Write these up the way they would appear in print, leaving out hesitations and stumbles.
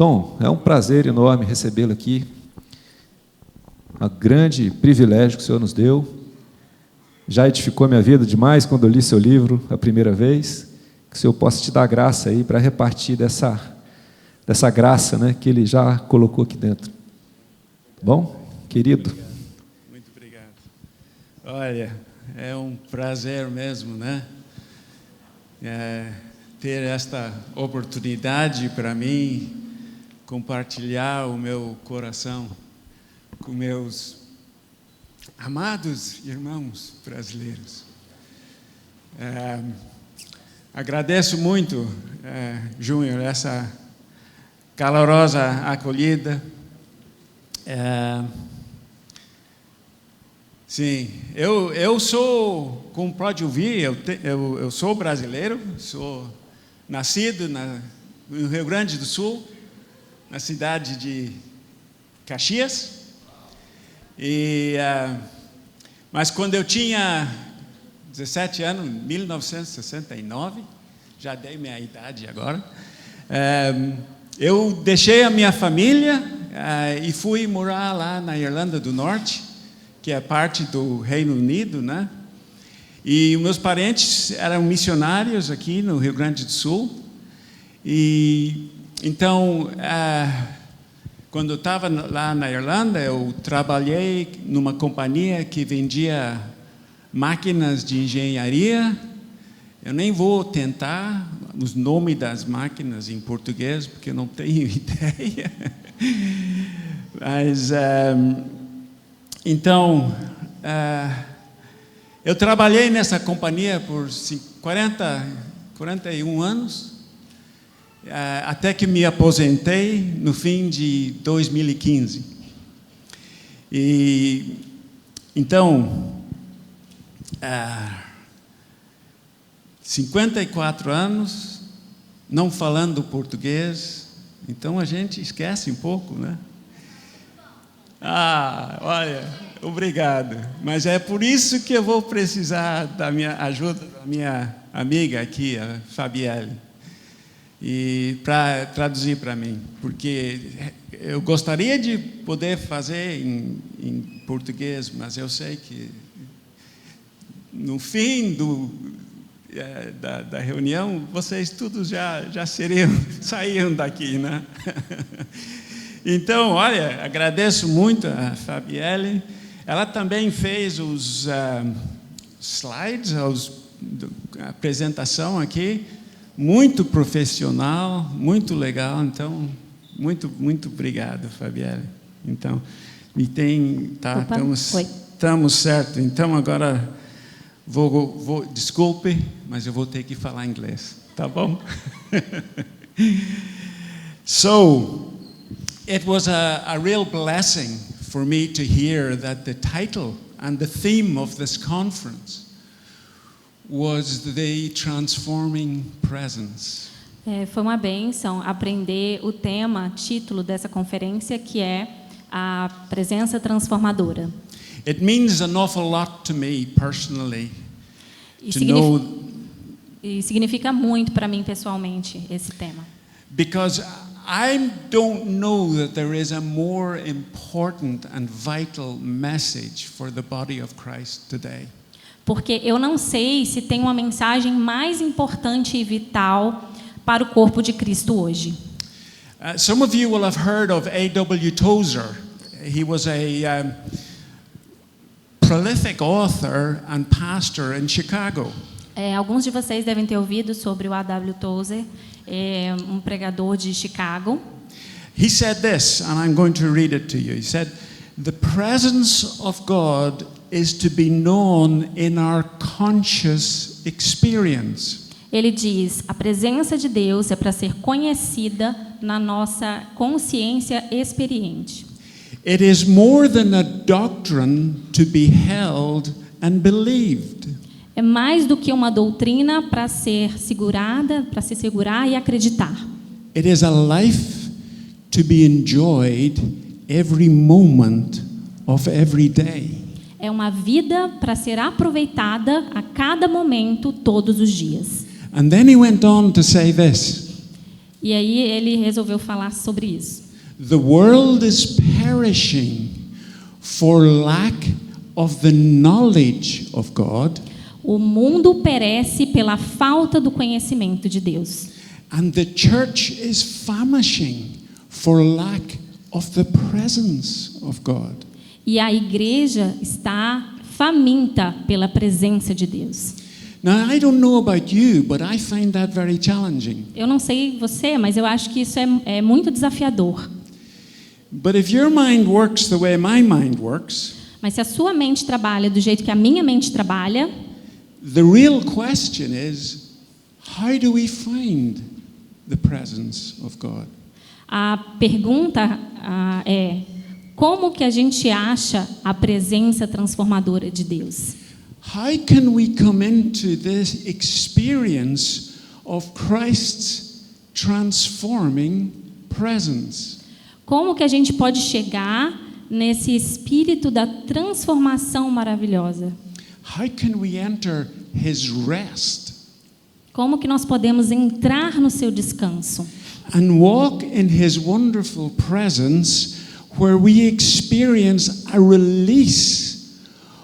Tom, é um prazer enorme recebê-lo aqui. Um grande privilégio que o Senhor nos deu. Já edificou minha vida demais quando eu li seu livro a primeira vez. Que o Senhor possa te dar graça aí para repartir dessa graça, né, que Ele já colocou aqui dentro. Bom, querido? Muito obrigado. Olha, é um prazer mesmo, né? Ter esta oportunidade para mim compartilhar o meu coração com meus amados irmãos brasileiros. Agradeço muito, Júnior, essa calorosa acolhida. Sim, eu sou, como pode ouvir, eu sou brasileiro, sou nascido no Rio Grande do Sul, na cidade de Caxias. Mas quando eu tinha 17 anos, 1969, já dei minha idade agora, eu deixei a minha família e fui morar lá na Irlanda do Norte, que é parte do Reino Unido, né? E meus parentes eram missionários aqui no Rio Grande do Sul. E então, quando eu estava lá na Irlanda, eu trabalhei numa companhia que vendia máquinas de engenharia. Eu nem vou tentar os nomes das máquinas em português, porque eu não tenho ideia. Mas, então, eu trabalhei nessa companhia por 41 anos, até que me aposentei no fim de 2015. E, então, 54 anos, não falando português, então a gente esquece um pouco, né? Olha, obrigado. Mas é por isso que eu vou precisar da minha ajuda, da minha amiga aqui, a Fabielle, e para traduzir para mim, porque eu gostaria de poder fazer em português, mas eu sei que no fim da reunião vocês todos já saíram daqui, né? Então, olha, agradeço muito a Fabielle. Ela também fez os slides, a apresentação aqui, muito profissional, muito legal. Então, muito obrigado, Fabielle. Então, estamos certo. Então, agora desculpe, mas eu vou ter que falar inglês, tá bom? So, it was a real blessing for me to hear that the title and the theme of this conference was the transforming presence. Foi uma bênção aprender o título dessa conferência, que é a presença transformadora. It means an awful lot to me personally to know. E significa muito para mim pessoalmente esse tema. Because I don't know that there is a more important and vital message for the body of Christ today. Porque eu não sei se tem uma mensagem mais importante e vital para o corpo de Cristo hoje. Some of you will have heard of A.W. Tozer. He was a prolific author and pastor in Chicago. Alguns de vocês devem ter ouvido sobre o A.W. Tozer, um pregador de Chicago. He said this, and I'm going to read it to you. He said, "The presence of God is to be known in our conscious experience." Ele diz: a presença de Deus é para ser conhecida na nossa consciência experiente. It is more than a doctrine to be held and believed. É mais do que uma doutrina para ser segurada, para se segurar e acreditar. It is a life to be enjoyed every moment of every day. É uma vida para ser aproveitada a cada momento, todos os dias. And then he went on to say this. E aí ele resolveu falar sobre isso. The world is perishing for lack of the knowledge of God. O mundo perece pela falta do conhecimento de Deus. And the church is famishing for lack of the presence of God. E a igreja está faminta pela presença de Deus. Now, I don't know about you, but I find that very challenging. Eu não sei você, mas eu acho que isso é muito desafiador. But if your mind works the way my mind works, Mas se a sua mente trabalha do jeito que a minha mente trabalha, the real question is, how do we find the presence of God? a pergunta é: como que a gente acha a presença transformadora de Deus? How can we come into this experience of Christ's transforming presence? Como que a gente pode chegar nesse espírito da transformação maravilhosa? How can we enter his rest Como que nós podemos entrar no seu descanso? and walk in his wonderful presence where we experience a release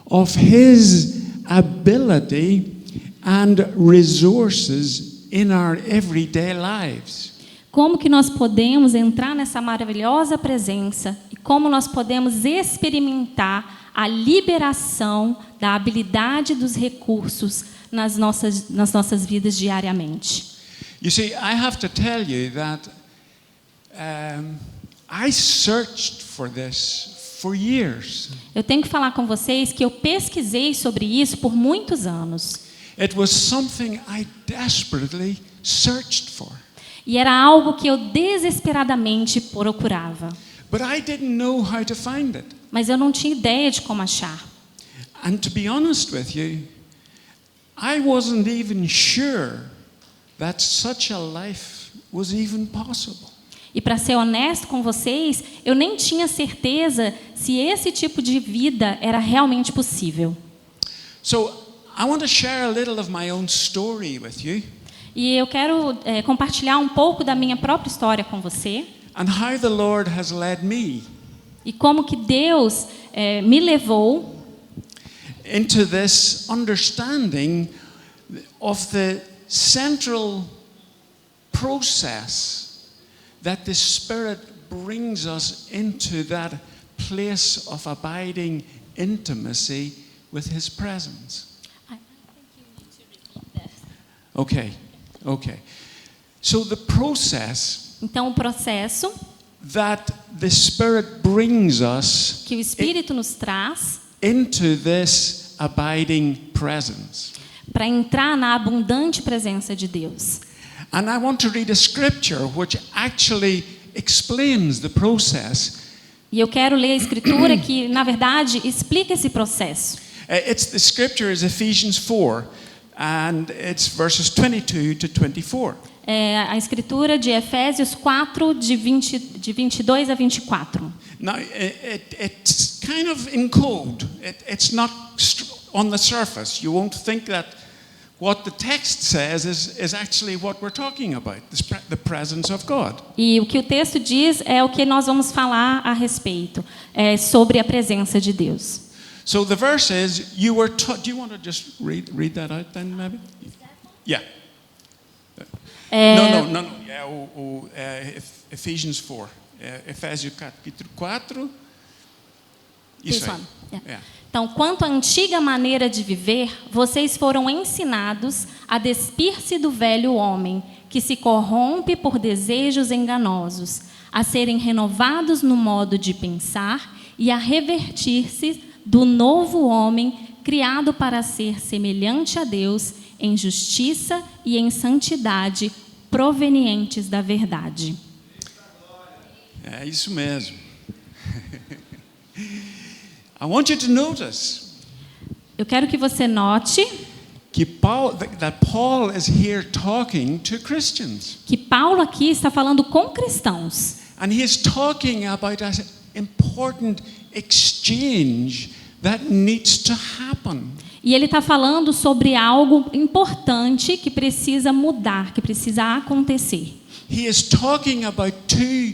of his ability and resources in our everyday lives? Como que nós podemos entrar nessa maravilhosa presença e como nós podemos experimentar a liberação da habilidade dos recursos nas nossas vidas diariamente? You see, I have to tell you that I searched for this for years. Eu tenho que falar com vocês que eu pesquisei sobre isso por muitos anos. It was something I desperately searched for. E era algo que eu desesperadamente procurava. But I didn't know how to find it. Mas eu não tinha ideia de como achar. And to be honest with you, I wasn't even sure that such a life was even possible. E para ser honesto com vocês, eu nem tinha certeza se esse tipo de vida era realmente possível. So I want to share a little of my own story with you. E eu quero compartilhar um pouco da minha própria história com você. And how the Lord has led me E como que Deus me levou into this understanding of the central process that the Spirit brings us into that place of abiding intimacy with His presence. Okay. So the process Então o processo that the Spirit brings us que o Espírito nos traz into this abiding presence. para entrar na abundante presença de Deus. And I want to read a scripture which actually explains the process. E eu quero ler a escritura que, na verdade, explica esse processo. The scripture is Ephesians 4 and it's verses 22 to 24. É a escritura de Efésios 4, de 22 a 24. Now, it's kind of in code. It's not on the surface. You won't think that what the text says is actually what we're talking about, the presence of God. E o que o texto diz é o que nós vamos falar a respeito, sobre a presença de Deus. So the verse is, you were taught. Do you want to just read that out then, maybe? Yeah. No. Yeah, Ephesians 4. Efésios capítulo 4. Isso aí. Yeah. Então, quanto à antiga maneira de viver, vocês foram ensinados a despir-se do velho homem, que se corrompe por desejos enganosos, a serem renovados no modo de pensar e a revertir-se do novo homem, criado para ser semelhante a Deus em justiça e em santidade, provenientes da verdade. É isso mesmo. I want you to notice Eu quero que você note that Paul is here talking to Christians. que Paulo aqui está falando com cristãos. And he is talking about an important exchange that needs to happen. E ele está falando sobre algo importante que precisa mudar, que precisa acontecer. He is talking about two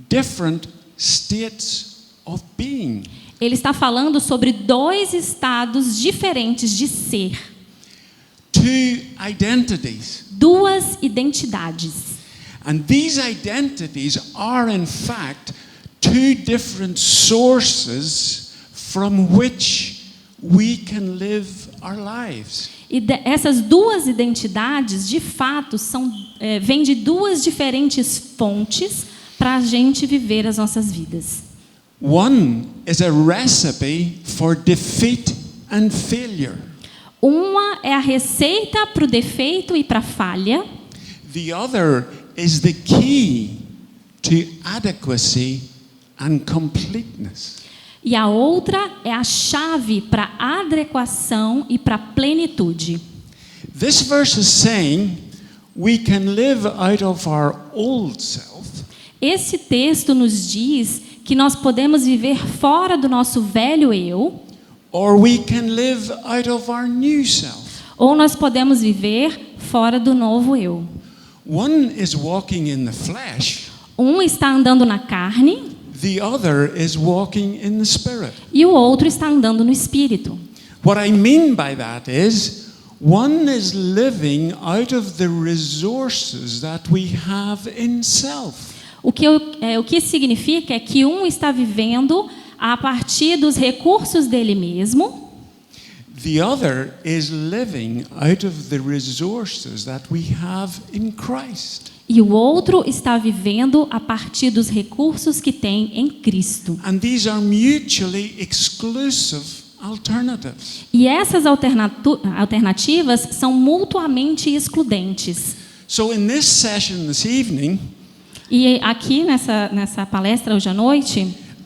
different states of being. Ele está falando sobre dois estados diferentes de ser, Two identities. duas identidades. And these identities are, in fact, two different sources from which we can live our lives. E essas duas identidades, de fato, vêm de duas diferentes fontes para a gente viver as nossas vidas. One is a recipe for defeat and failure. Uma é a receita para o defeito e para a falha. The other is the key to adequacy and completeness. E a outra é a chave para a adequação e para a plenitude. This verse is saying we can live out of our old self, Esse texto nos diz que nós podemos viver fora do nosso velho eu, or we can live out of our new self. ou nós podemos viver fora do novo eu. One is walking in the flesh, Um está andando na carne the other is walking in the spirit. e o outro está andando no espírito. What I mean by that is one is living out of the resources that we have in self. O que significa é que um está vivendo a partir dos recursos dele mesmo, The other is living out of the resources that we have in Christ. e o outro está vivendo a partir dos recursos que tem em Cristo. And these are mutually exclusive alternatives. E essas alternativas são mutuamente excludentes. So in this session this evening, E aqui nessa palestra hoje à noite,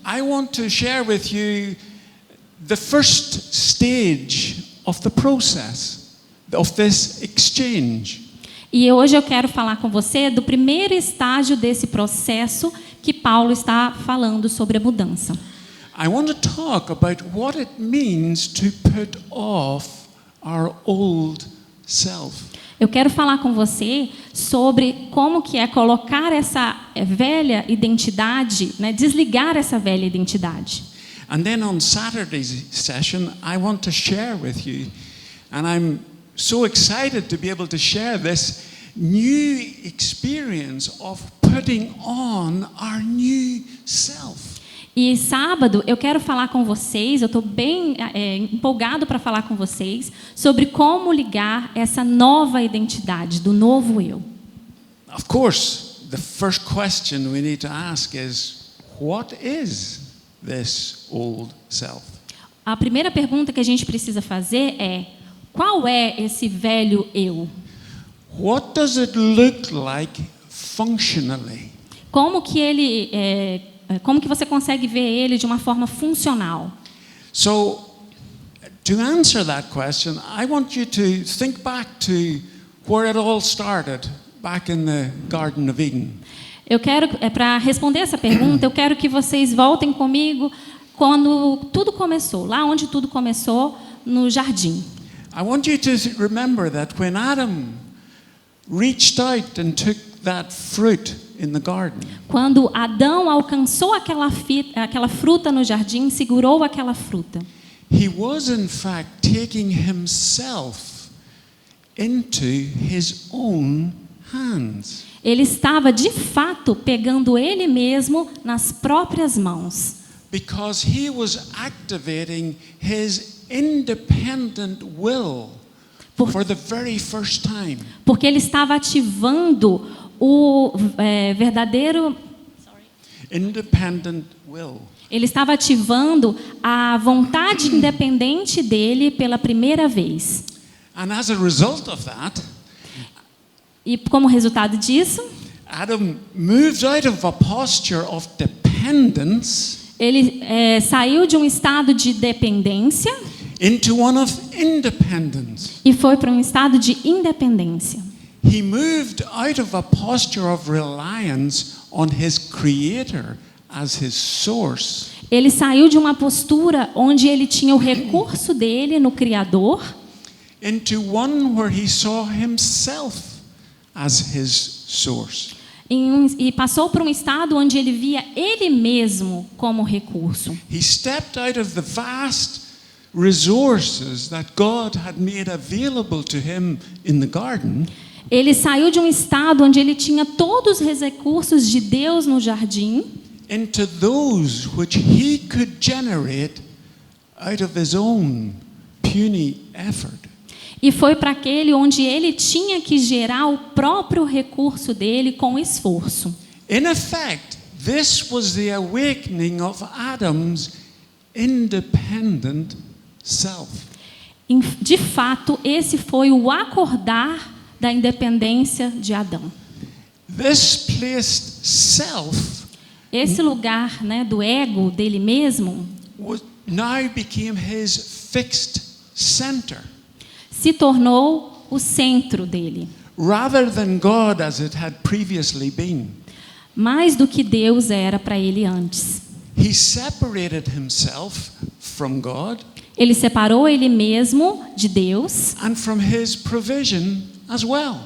I want to share with you the first stage of the process of this exchange. e hoje eu quero falar com você do primeiro estágio desse processo que Paulo está falando sobre a mudança. I want to talk about what it means to put off our old self. Eu quero falar com você sobre como que é colocar essa velha identidade, né, desligar essa velha identidade. And then on Saturday's session, I want to share with you, and I'm so excited to be able to share this new experience of putting on our new self. E sábado eu quero falar com vocês, eu estou bem empolgado para falar com vocês sobre como ligar essa nova identidade, do novo eu. Of course, the first question we need to ask is, what is this old self? A primeira pergunta que a gente precisa fazer é: qual é esse velho eu? What does it look like functionally? Como que você consegue ver ele de uma forma funcional? So, to answer that question, I want you to think back to where it all started, back in the Garden of Eden. Para responder essa pergunta, eu quero que vocês voltem comigo quando tudo começou, lá onde tudo começou, no jardim. I want you to remember that when Adam reached out and took that fruit in the garden, Quando Adão alcançou aquela fruta no jardim, segurou aquela fruta, he was in fact taking himself into his own hands. ele estava de fato pegando ele mesmo nas próprias mãos, Because he was activating his independent will for the very first time. porque ele estava ativando o verdadeiro. Independent will. Ele estava ativando a vontade independente dele pela primeira vez. And as a result of that, E como resultado disso, Adam moves out of a posture of dependence ele saiu de um estado de dependência into one of independence. e foi para um estado de independência. He moved out of a posture of reliance on his creator as his source Ele saiu de uma postura onde ele tinha o recurso dele no Criador into one where he saw himself as his source. e passou para um estado onde ele via ele mesmo como recurso. He stepped out of the vast resources that God had made available to him in the garden. Ele saiu de um estado onde ele tinha todos os recursos de Deus no jardim Into those which he could generate out of his own puny effort. e foi para aquele onde ele tinha que gerar o próprio recurso dele com esforço. In effect, this was the awakening of Adam's independent self. De fato, esse foi o acordar da independência de Adão. This placed self Esse lugar, né, do ego dele mesmo now became his fixed center, se tornou o centro dele, rather than God as it had previously been. mais do que Deus era para ele antes. He separated himself from God Ele separou ele mesmo de Deus and from his provision as well.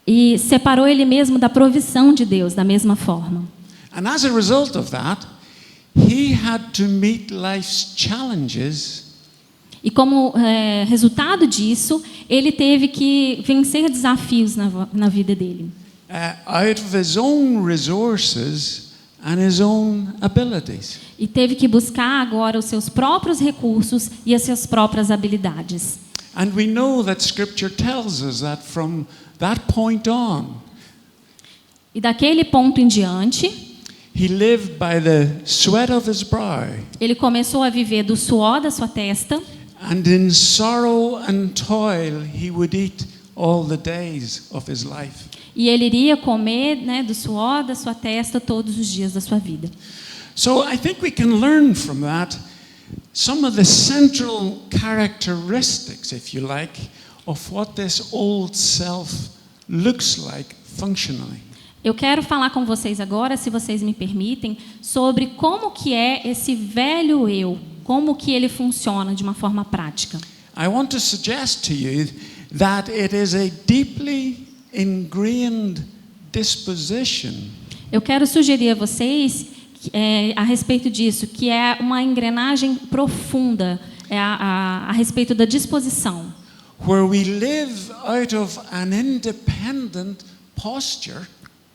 e separou ele mesmo da provisão de Deus da mesma forma. And as a result of that, he had to meet life's challenges E como resultado disso, ele teve que vencer desafios na vida dele. Out of his own resources and his own abilities. E teve que buscar agora os seus próprios recursos e as suas próprias habilidades. And we know that Scripture tells us that from that point on, E daquele ponto em diante, he lived by the sweat of his brow, ele começou a viver do suor da sua testa, and in sorrow and toil he would eat all the days of his life. e ele iria comer, né, do suor da sua testa todos os dias da sua vida. So I think we can learn from that some of the central characteristics, if you like, of what this old self looks like functionally. Eu quero falar com vocês agora, se vocês me permitem, sobre como que é esse velho eu, como que ele funciona de uma forma prática. I want to suggest to you that it is a deeply ingrained disposition Eu quero sugerir a vocês a respeito disso, que é uma engrenagem profunda a respeito da disposição, where we live out of an independent posture,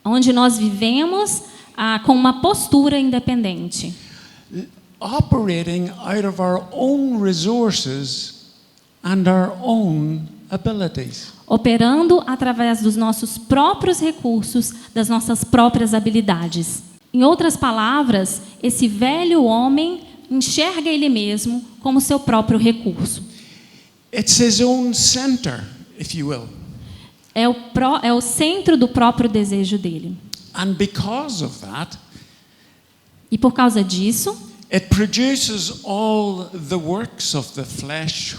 onde nós vivemos com uma postura independente, operating out of our own resources and our own abilities. operando através dos nossos próprios recursos, das nossas próprias habilidades. Em outras palavras, esse velho homem enxerga ele mesmo como seu próprio recurso. It's his own center, if you will. É o centro do próprio desejo dele. And because of that, E por causa disso, it produces all the works of the flesh,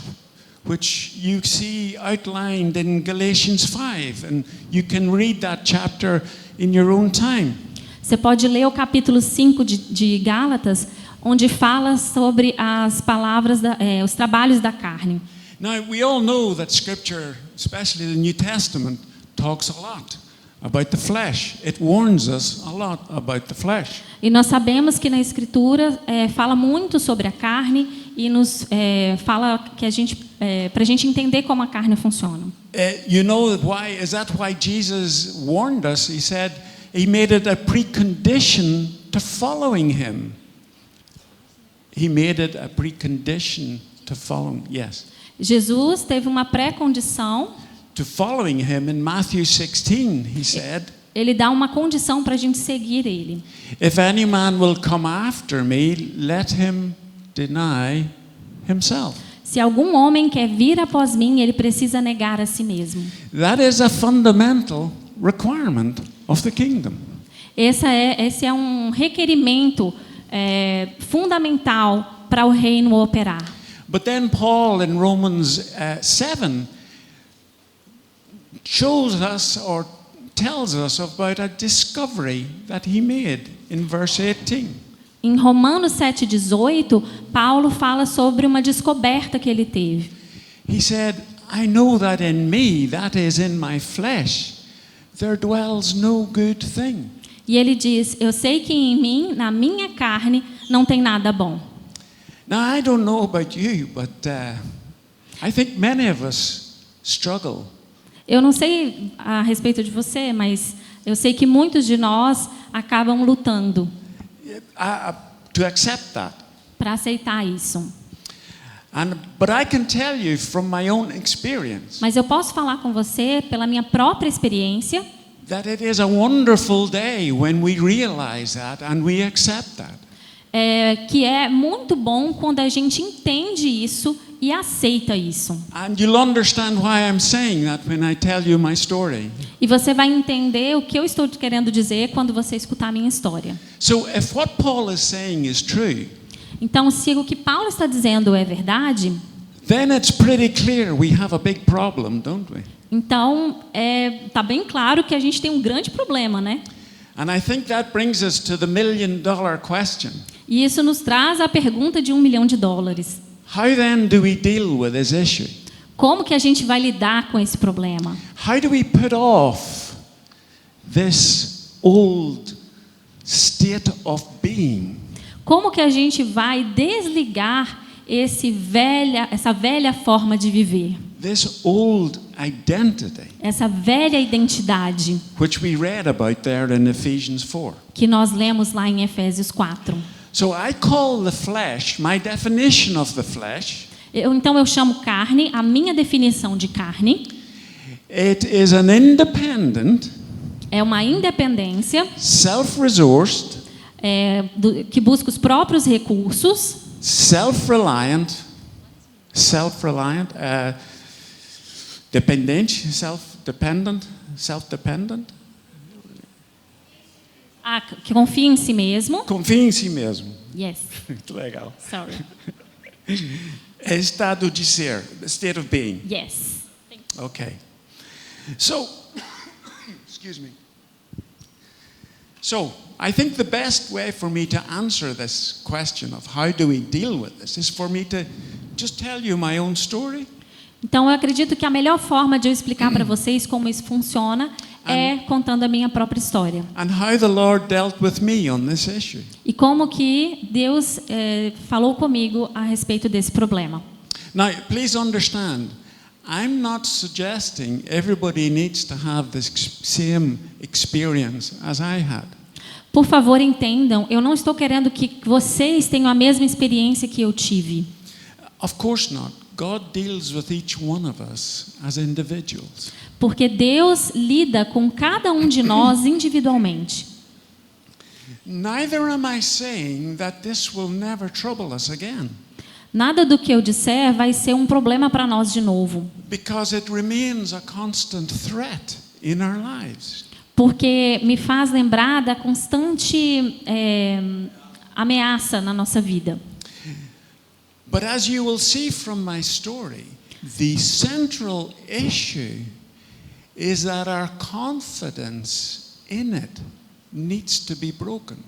which you see outlined in Galatians 5, and you can read that chapter in your own time. você pode ler o capítulo 5 de Gálatas, onde fala sobre as palavras, os trabalhos da carne. Now, we all know that Scripture, especially the New Testament, talks a lot about the flesh. It warns us a lot about the flesh. E nós sabemos que na Escritura fala muito sobre a carne e nos fala que para a gente entender como a carne funciona. You know is that why Jesus warned us? He said he made it a precondition to following him. He made it a precondition to following. Yes. Jesus teve uma pré-condição. To following him in Matthew 16, he said, Ele dá uma condição para a gente seguir ele. if any man will come after me, let him deny himself. Se algum homem quer vir após mim, ele precisa negar a si mesmo. That is a fundamental requirement of the kingdom. Esse é um requerimento fundamental para o reino operar. But then Paul in Romans 7 shows us or tells us about a discovery that he made in verse 18. Em Romanos 7,18, Paulo fala sobre uma descoberta que ele teve. He said, I know that in me, that is in my flesh, there dwells no good thing. E ele diz: eu sei que em mim, na minha carne, não tem nada bom. Now, I don't know about you, but I think many of us struggle. Eu não sei a respeito de você, mas eu sei que muitos de nós acabam lutando To accept that. para aceitar isso. But I can tell you from my own experience Mas eu posso falar com você, pela minha própria experiência, that it is a wonderful day when we realize that and we accept that. que é muito bom quando a gente entende isso e aceita isso. And you'll understand why I'm saying that when I tell you my story. E você vai entender o que eu estou querendo dizer quando você escutar a minha história. So if what Paul is saying is true, Então, se o que Paulo está dizendo é verdade, then it's pretty clear we have a big problem, don't we? então tá bem claro que a gente tem um grande problema, né? And I think that brings us to the $1 million question. E isso nos traz a pergunta de $1 milhão. How then do we deal with this issue? Como que a gente vai lidar com esse problema? How do we put off this old state of being? Como que a gente vai desligar essa velha forma de viver? This old identity, Essa velha identidade which we read about there in Ephesians 4. que nós lemos lá em Efésios 4. So I call the flesh, my definition of the flesh, Então eu chamo carne, a minha definição de carne it is an independent, é uma independência self-resourced, que busca os próprios recursos, self-reliant, dependente, self-dependent, que confia em si mesmo. confia em si mesmo. Yes, Muito legal. sorry. É estado de ser, state of being. Yes. Okay. So, excuse me. So, I think the best way for me to answer this question of how do we deal with this is for me to just tell you my own story. Então eu acredito que a melhor forma de eu explicar para vocês como isso funciona é contando a minha própria história. And how the Lord dealt with me on this issue. E como que Deus falou comigo a respeito desse problema. Now, please understand, I'm not suggesting everybody needs to have this same experience as I had. Por favor, entendam, eu não estou querendo que vocês tenham a mesma experiência que eu tive. Of course not. God deals with each one of us as individuals. Porque Deus lida com cada um de nós individualmente. Neither am I saying that this will never trouble us again, Nada do que eu disser vai ser um problema para nós de novo. because it remains a constant threat in our lives. Porque me faz lembrar da constante ameaça na nossa vida. But as you will see from my story, the central issue is that our confidence in it needs to be broken.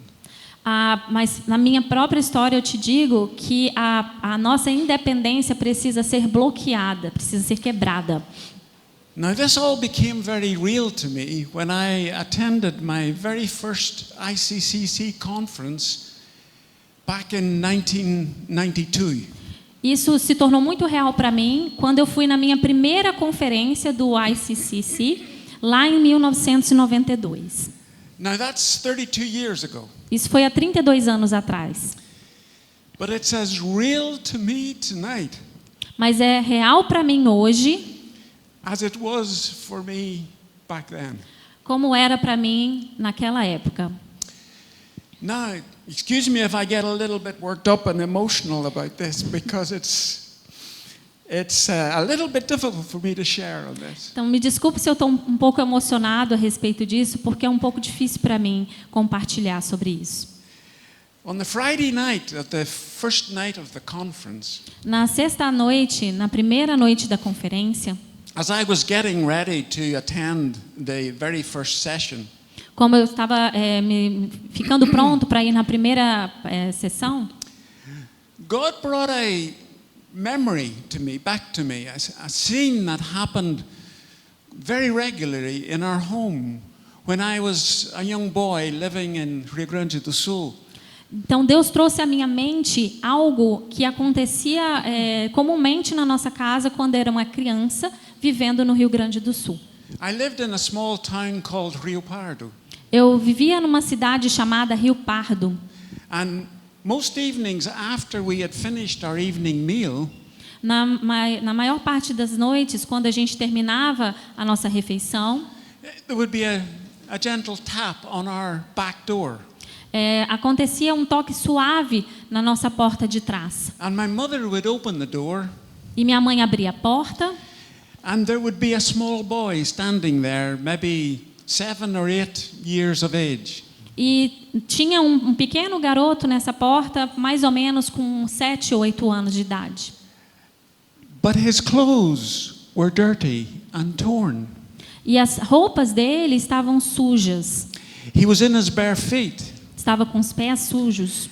Mas na minha própria história eu te digo que a nossa independência precisa ser bloqueada, precisa ser quebrada. Now, this all became very real to me when I attended my very first ICCC conference back in 1992. Isso se tornou muito real para mim quando eu fui na minha primeira conferência do ICCC, lá em 1992. Now, that's 32 years ago. Isso foi há 32 anos atrás. But it's as real to me tonight Mas é real para mim hoje, as it was for me back then. como era para mim naquela época. Now, excuse me if I get a little bit worked up and emotional about this, because it's a little bit difficult for me to share on this. Então, me desculpe se eu estou um pouco emocionado a respeito disso, porque é um pouco difícil para mim compartilhar sobre isso. On the Friday night of the first night of the conference, Na sexta noite, na primeira noite da conferência, as I was getting ready to attend the very first session, Como eu estava ficando pronto para ir na primeira sessão, God brought a memory to me, back to me, a scene that happened very regularly in our home when I was a young boy living in Rio Grande do Sul. então Deus trouxe à minha mente algo que acontecia comumente na nossa casa quando era uma criança vivendo no Rio Grande do Sul. I lived in a small town called Rio Pardo. Eu vivia numa cidade chamada Rio Pardo. And most evenings after we had finished our evening meal, Na maior parte das noites, quando a gente terminava a nossa refeição, there would be a gentle tap on our back door. acontecia um toque suave na nossa porta de trás. And my mother would open the door, E minha mãe abria a porta and there would be a small boy standing there, maybe 7 or 8 years of age. e tinha um pequeno garoto nessa porta, mais ou menos com 7 ou 8 anos de idade. But his clothes were dirty and torn. E as roupas dele estavam sujas, He was in his bare feet. estava com os pés sujos.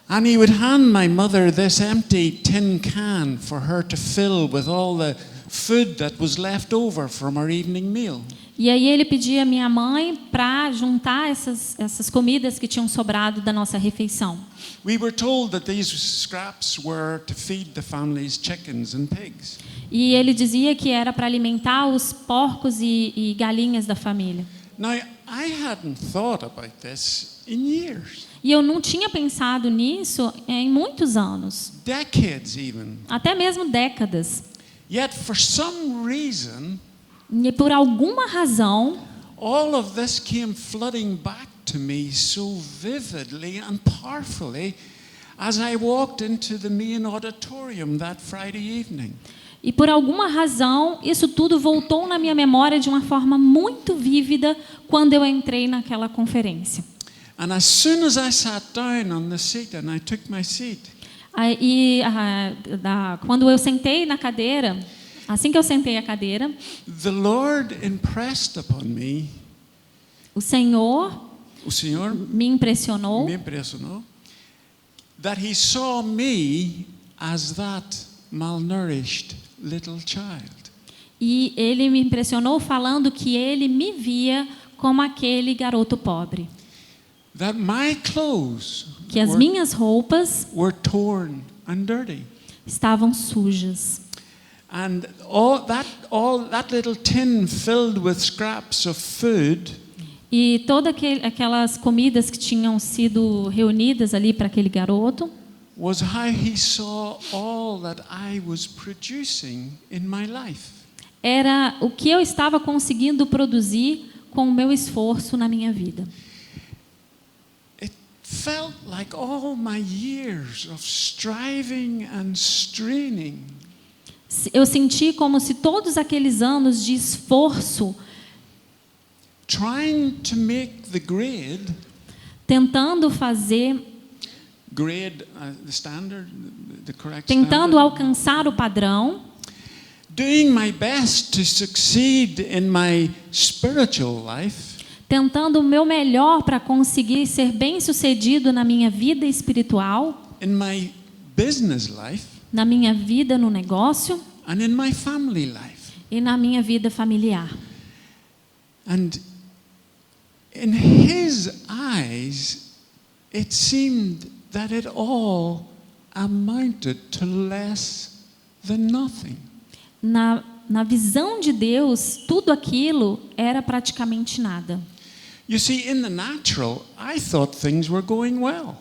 And he would hand my mother this empty tin can for her to fill with all the food that was left over from our evening meal. E aí ele pedia à minha mãe para juntar essas comidas que tinham sobrado da nossa refeição. We were told that these scraps were to feed the family's chickens and pigs. E ele dizia que era para alimentar os porcos e galinhas da família. Now, I hadn't thought about this in years, E eu não tinha pensado nisso em muitos anos, decades even. até mesmo décadas. Yet, for some reason, E por alguma razão, all of this came flooding back to me so vividly and powerfully as I walked into the main auditorium that Friday evening. e por alguma razão, isso tudo voltou na minha memória de uma forma muito vívida quando eu entrei naquela conferência. And as soon as I sat down on the seat and I took my seat, Quando eu sentei na cadeira, assim que eu sentei a cadeira, the Lord impressed upon me, o Senhor o Senhor me impressionou me impressionou, that He saw me as that malnourished little child. e Ele me impressionou falando que Ele me via como aquele garoto pobre. That my clothes Que as minhas roupas were torn and dirty. estavam sujas. And all that little tin filled with scraps of food E todas aquelas comidas que tinham sido reunidas ali para aquele garoto was how He saw all that I was producing in my life. era o que eu estava conseguindo produzir com o meu esforço na minha vida. It felt like all my years of striving and straining Eu senti como se todos aqueles anos de esforço, trying to make the grade, tentando fazer, the standard, the correct tentando standard, alcançar o padrão, doing my best to succeed in my spiritual life, tentando o meu melhor para conseguir ser bem-sucedido na minha vida espiritual, in my business life, na minha vida no negócio and in my family life. e na minha vida familiar. And in His eyes, it seemed that it all amounted to less than nothing. Na visão de Deus, tudo aquilo era praticamente nada. You see, in the natural, I thought things were going well.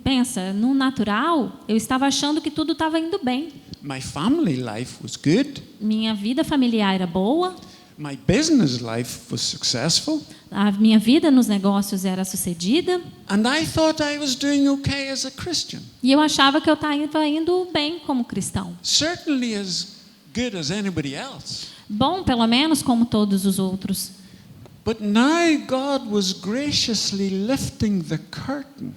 Pensa, no natural, eu estava achando que tudo estava indo bem. My family life was good. Minha vida familiar era boa, My business life was successful. a minha vida nos negócios era sucedida, And I thought I was doing okay as a Christian. e eu achava que eu estava indo bem como cristão. Certainly as good as anybody else. Bom, pelo menos como todos os outros. But now God was graciously lifting the curtain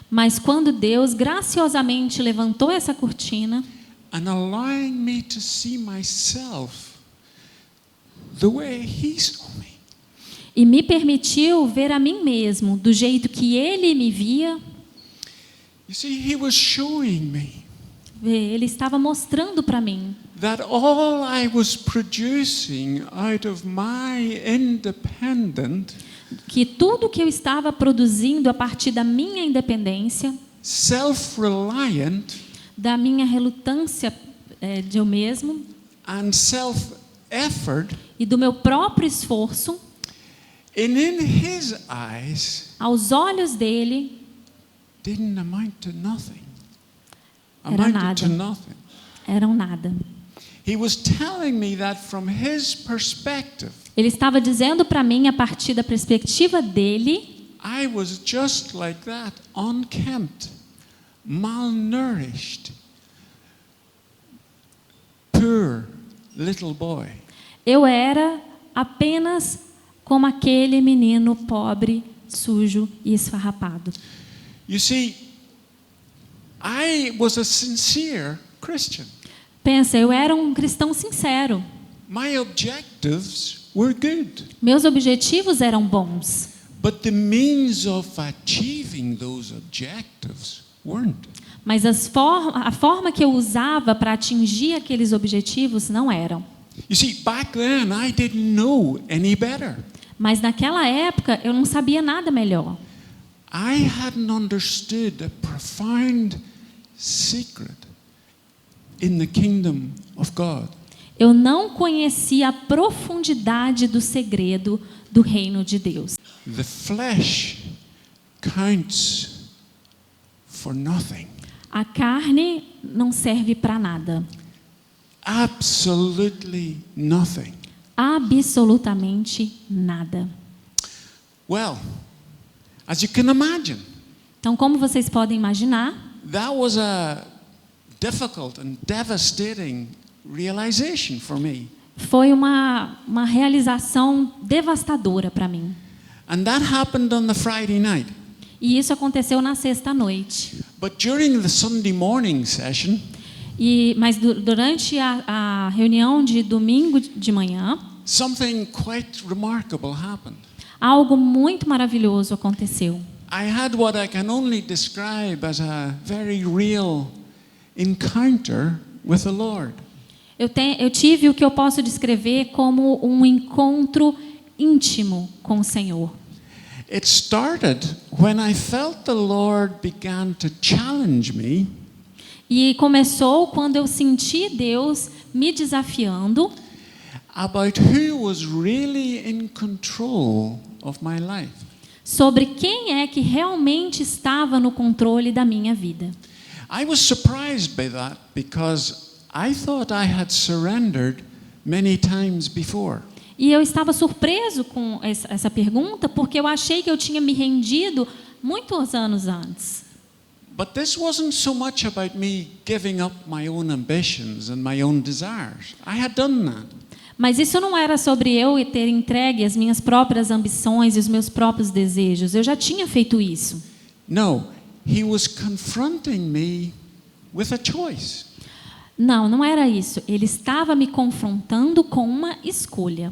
Mas quando Deus graciosamente levantou essa cortina and allowing me to see myself the way He saw me. E me permitiu ver a mim mesmo do jeito que ele me via. You see, he was showing me Ele estava mostrando para mim that all I was producing out of my independent, que tudo que eu estava produzindo a partir da minha independência, self-reliant, da minha relutância de eu mesmo and self-effort, e do meu próprio esforço, and in his eyes, aos olhos dele, didn't amount to nothing. Era Amounted nada. to nothing. eram nada. He was telling me that from his perspective, Ele estava dizendo para mim, a partir da perspectiva dele, I was just like that, unkempt, malnourished, poor little boy. eu era apenas como aquele menino pobre, sujo e esfarrapado. You see, I was a sincere Christian. Pensa, eu era um cristão sincero. My objectives were good, Meus objetivos eram bons, but the means of achieving those objectives weren't. mas a forma que eu usava para atingir aqueles objetivos não eram. You see, back then I didn't know any better. Mas naquela época eu não sabia nada melhor. I hadn't understood a profound secret in the kingdom of God. Eu não conhecia a profundidade do segredo do reino de Deus. The flesh counts for nothing. A carne não serve para nada. Absolutely nothing. Absolutamente nada. Well, as you can imagine, Então, como vocês podem imaginar, that was a difficult and devastating realization for me. foi uma realização devastadora para mim. And that happened on the Friday night. E isso aconteceu na sexta-noite. But during the Sunday morning session, Mas durante a reunião de domingo de manhã, something quite remarkable happened. algo muito maravilhoso aconteceu. I had what I can only describe as a very real encounter with the Lord. Eu tive o que eu posso descrever como um encontro íntimo com o Senhor. It started when I felt the Lord began to challenge me E começou quando eu senti Deus me desafiando about who was really in control of my life. sobre quem é que realmente estava no controle da minha vida. I was surprised by that because I thought I had surrendered many times before. E eu estava surpreso com essa pergunta, porque eu achei que eu tinha me rendido muitos anos antes. But this wasn't so much about me giving up my own ambitions and my own desires. I had done that. Mas isso não era sobre eu ter entregue as minhas próprias ambições e os meus próprios desejos. Eu já tinha feito isso. No, he was confronting me with a choice. Não era isso. Ele estava me confrontando com uma escolha.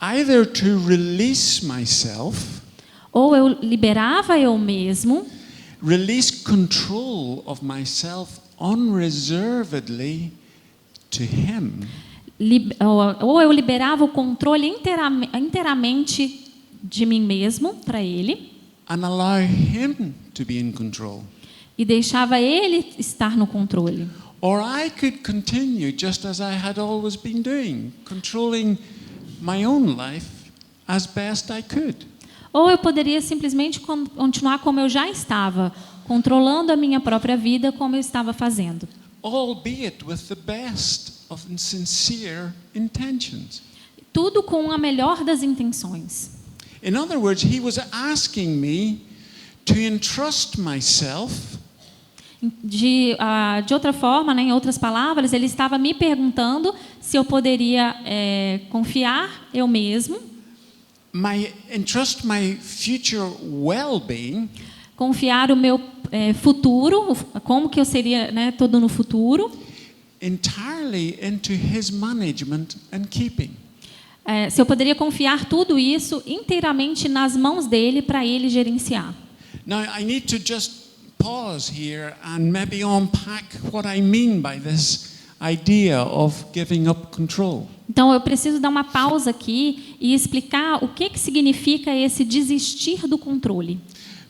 Either to release myself, Ou eu liberava eu mesmo, release control of myself unreservedly to him, ou eu liberava o controle inteiramente de mim mesmo para ele and allow him to be in control. e deixava ele estar no controle. Or I could continue just as I had always been doing, controlling my own life as best I could. Ou eu poderia simplesmente continuar como eu já estava, controlando a minha própria vida como eu estava fazendo. Albeit with the best of sincere intentions. Tudo com a melhor das intenções. In other words, he was asking me to entrust myself De outra forma, né, em outras palavras, ele estava me perguntando se eu poderia confiar eu mesmo, entrust my future well-being confiar o meu futuro, como que eu seria, né, todo no futuro, entirely into his management and keeping. se eu poderia confiar tudo isso inteiramente nas mãos dele para ele gerenciar. Now, I need to just pause here and maybe unpack what I mean by this idea of giving up control. Então eu preciso dar uma pausa aqui e explicar o que significa esse desistir do controle.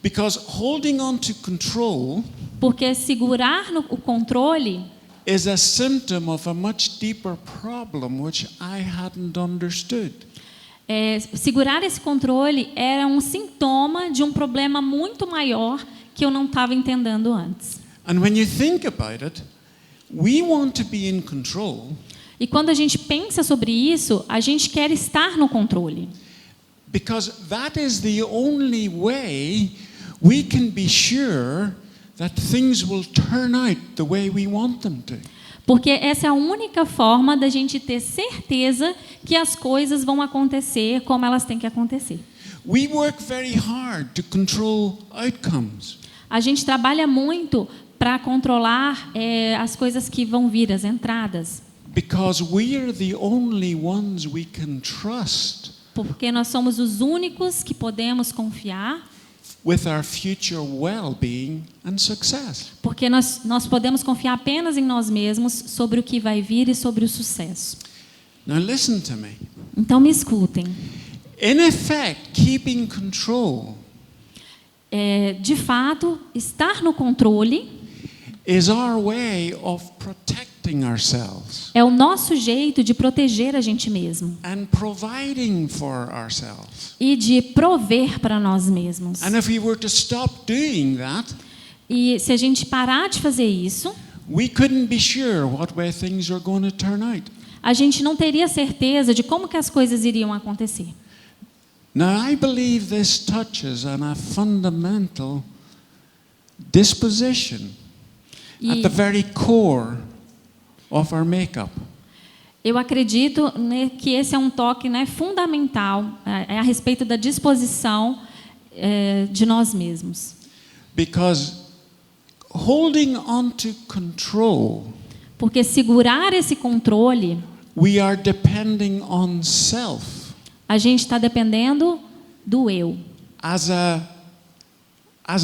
Because holding on to control Porque segurar o controle is a symptom of a much deeper problem which I hadn't understood. Segurar esse controle era um sintoma de um problema muito maior que eu não estava entendendo antes. And when you think about it, we want to be in control E quando a gente pensa sobre isso, a gente quer estar no controle. because that is the only way we can be sure that things will turn out the way we want them to. Porque essa é a única forma da gente ter certeza que as coisas vão acontecer como elas têm que acontecer. We work very hard to control outcomes. A gente trabalha muito para controlar as coisas que vão vir, as entradas. Because we are the only ones we can trust Porque nós somos os únicos que podemos confiar. with our future well-being and success. Porque nós podemos confiar apenas em nós mesmos sobre o que vai vir e sobre o sucesso. Now listen to me. Então me escutem. In effect, keeping control De fato, estar no controle is our way of protecting ourselves é o nosso jeito de proteger a gente mesmo and providing for ourselves. e de prover para nós mesmos. And if we were to stop doing that, E se a gente parar de fazer isso, we couldn't be sure what way things are going to turn out. a gente não teria certeza de como que as coisas iriam acontecer. Now, I believe this touches on a fundamental disposition at E the very core of our makeup. eu acredito, né, que esse é um toque, né, fundamental a respeito da disposição de nós mesmos. Because holding on to control, Porque segurar esse controle, we are depending on self a gente está dependendo do eu as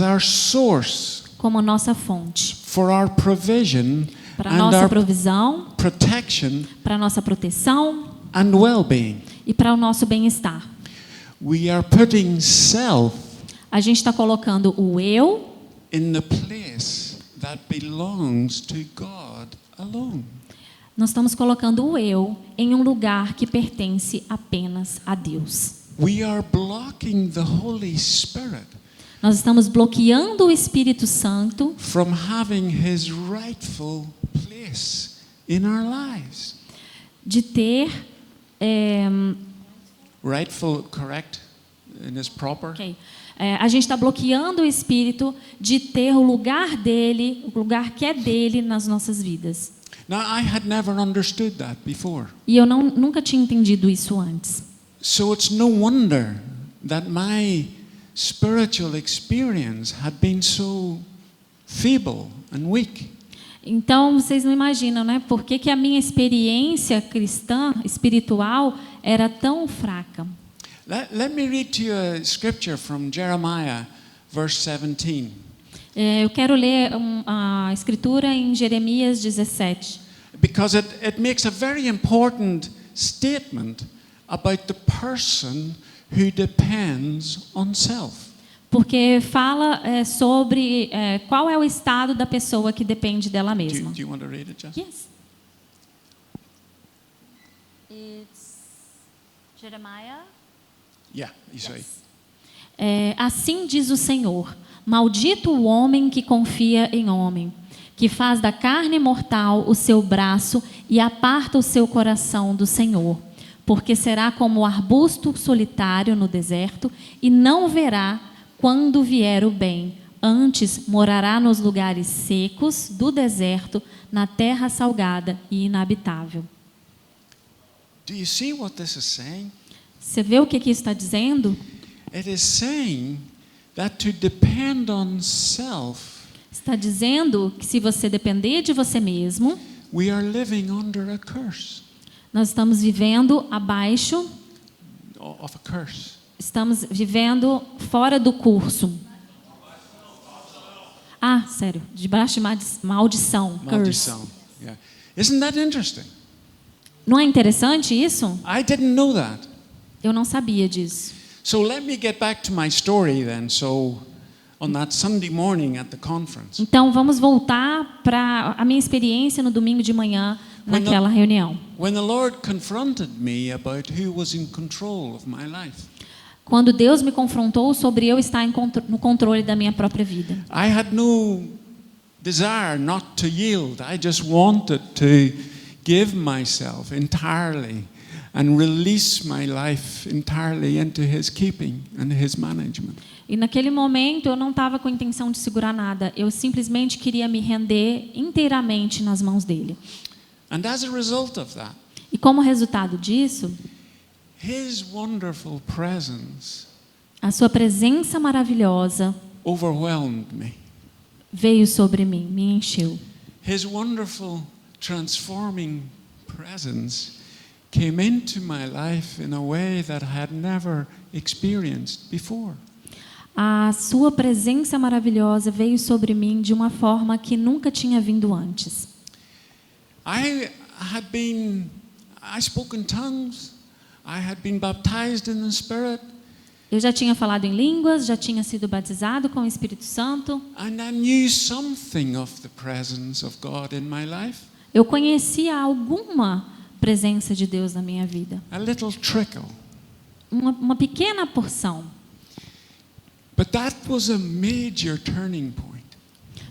our source como nossa fonte for our provision para and nossa our provisão, protection para nossa proteção and well-being. e para o nosso bem-estar. We are putting self A gente está colocando o eu in the place that belongs to God alone. Nós estamos colocando o eu em um lugar que pertence apenas a Deus. We are blocking the Holy Spirit Nós estamos bloqueando o Espírito Santo from having his rightful place in our lives. de ter Rightful, correct? In his proper? a gente está bloqueando o Espírito de ter o lugar dele, o lugar que é dele nas nossas vidas. Now, I had never understood that before. E eu nunca tinha entendido isso antes. So it's no wonder that my spiritual experience had been so feeble and weak. Então, vocês não imaginam, né? Por que a minha experiência cristã, espiritual, era tão fraca. Let me read to you a scripture from Jeremiah, verse 17. Eu quero ler a escritura em Jeremias 17. Because it makes a very important statement about the person who depends on self. Porque fala sobre qual é o estado da pessoa que depende dela mesma. Do you want to read it, Jess? Yes. It's Jeremiah. Yeah, isso aí. Assim diz o Senhor: maldito o homem que confia em homem, que faz da carne mortal o seu braço e aparta o seu coração do Senhor, porque será como o arbusto solitário no deserto e não verá quando vier o bem. Antes morará nos lugares secos do deserto, na terra salgada e inabitável. Do you see what this is saying? Você vê o que isso está dizendo? It is saying that to depend on self, Está dizendo que se você depender de você mesmo, we are living under a curse. nós estamos vivendo abaixo of a curse. Estamos vivendo fora do curso. Ah, sério, debaixo de maldição. Curse. Maldição. Yeah. Isn't that interesting? Não é interessante isso? I didn't know that. Eu não sabia disso. So let me get back to my story then. So on that Sunday morning at the conference, Então, vamos voltar para a minha experiência no domingo de manhã, naquela reunião. when the Lord confronted me about who was in control of my life, Quando Deus me confrontou sobre eu estar no controle da minha própria vida. I had no desire not to yield. I just wanted to give myself entirely and release my life entirely into His keeping and His management. E naquele momento eu não estava com a intenção de segurar nada. Eu simplesmente queria me render inteiramente nas mãos dele. And as a result of that, E como resultado disso, His wonderful presence a sua presença maravilhosa overwhelmed me. veio sobre mim, me encheu. His wonderful transforming presence came into my life in a way that I had never experienced before. A sua presença maravilhosa veio sobre mim de uma forma que nunca tinha vindo antes. I spoke in tongues. I had been baptized in the Spirit. Eu já tinha falado em línguas, já tinha sido batizado com o Espírito Santo. And I knew something of the presence of God in my life. Eu conhecia alguma presença de Deus na minha vida. A little trickle. Uma pequena porção. But that was a major turning point.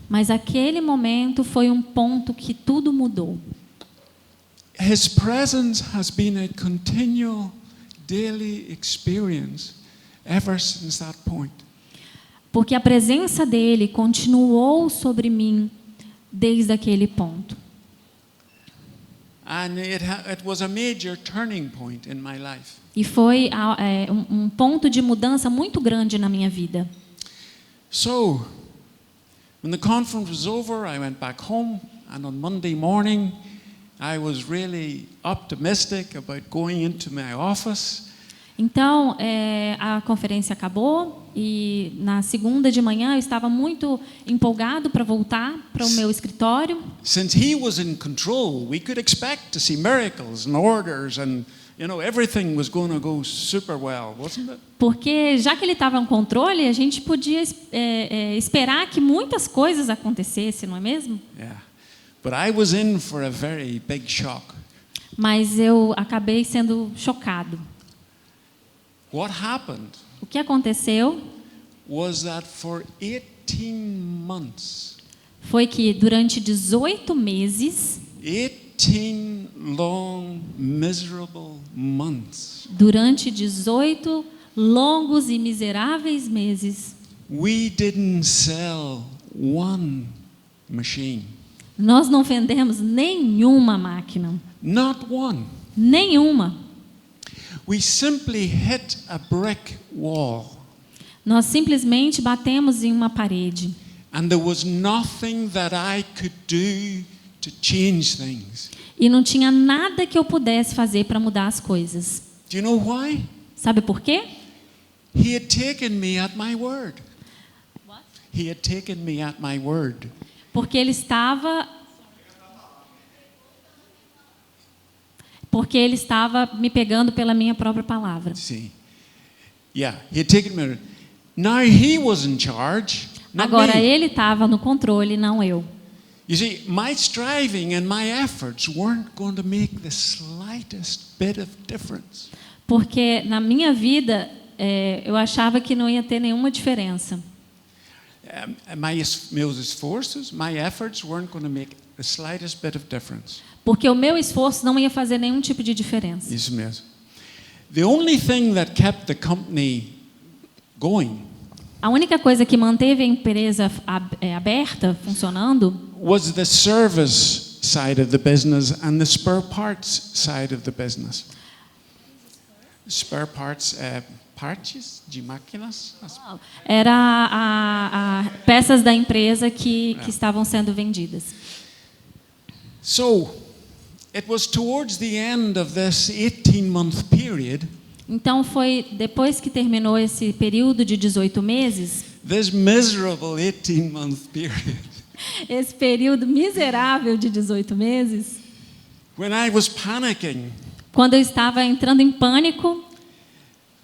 Mas aquele momento foi um ponto que tudo mudou. His presence has been a continual daily experience ever since that point. Porque a presença dele continuou sobre mim desde aquele ponto. And it was a major turning point in my life. E foi um ponto de mudança muito grande na minha vida. So, when the conference was over, I went back home, and on Monday morning, I was really optimistic about going into my office. Então, a conferência acabou e na segunda de manhã eu estava muito empolgado para voltar para o meu escritório. Since He was in control, we could expect to see miracles and orders, and everything was going to go super well, wasn't it? Porque já que ele estava no controle, a gente podia esperar que muitas coisas acontecessem, não é mesmo? Yeah. But I was in for a very big shock. Mas eu acabei sendo chocado. What happened O que aconteceu was that for 18 months, foi que durante 18 meses, 18 long, miserable months, durante 18 longos e miseráveis meses, we didn't sell one machine. nós não vendemos nenhuma máquina. Not one. Nenhuma. We simply hit a brick wall. Nós simplesmente batemos em uma parede. And there was nothing that I could do to change things. E não tinha nada que eu pudesse fazer para mudar as coisas. Do you know why? Sabe por quê? He had taken me at my word. He had taken me at my word. Porque ele estava me pegando pela minha própria palavra. See. Yeah, he had taken me. Now he was in charge, not Agora me. ele estava no controle, não eu. You see, my striving and my efforts weren't going to make the slightest bit of difference. Porque na minha vida eu achava que não ia ter nenhuma diferença. Meus esforços, my efforts weren't going to make the slightest bit of difference. Porque o meu esforço não ia fazer nenhum tipo de diferença. Isso mesmo. The only thing that kept the company going A única coisa que manteve a empresa aberta, funcionando, was the service side of the business and the spare parts side of the business. Spare parts, partes de máquinas. era a peças da empresa que estavam sendo vendidas. So, it was towards the end of this 18-month period. Então foi depois que terminou esse período de 18 meses, this miserable 18-month period, esse período miserável de 18 meses, when I was panicking, quando eu estava entrando em pânico,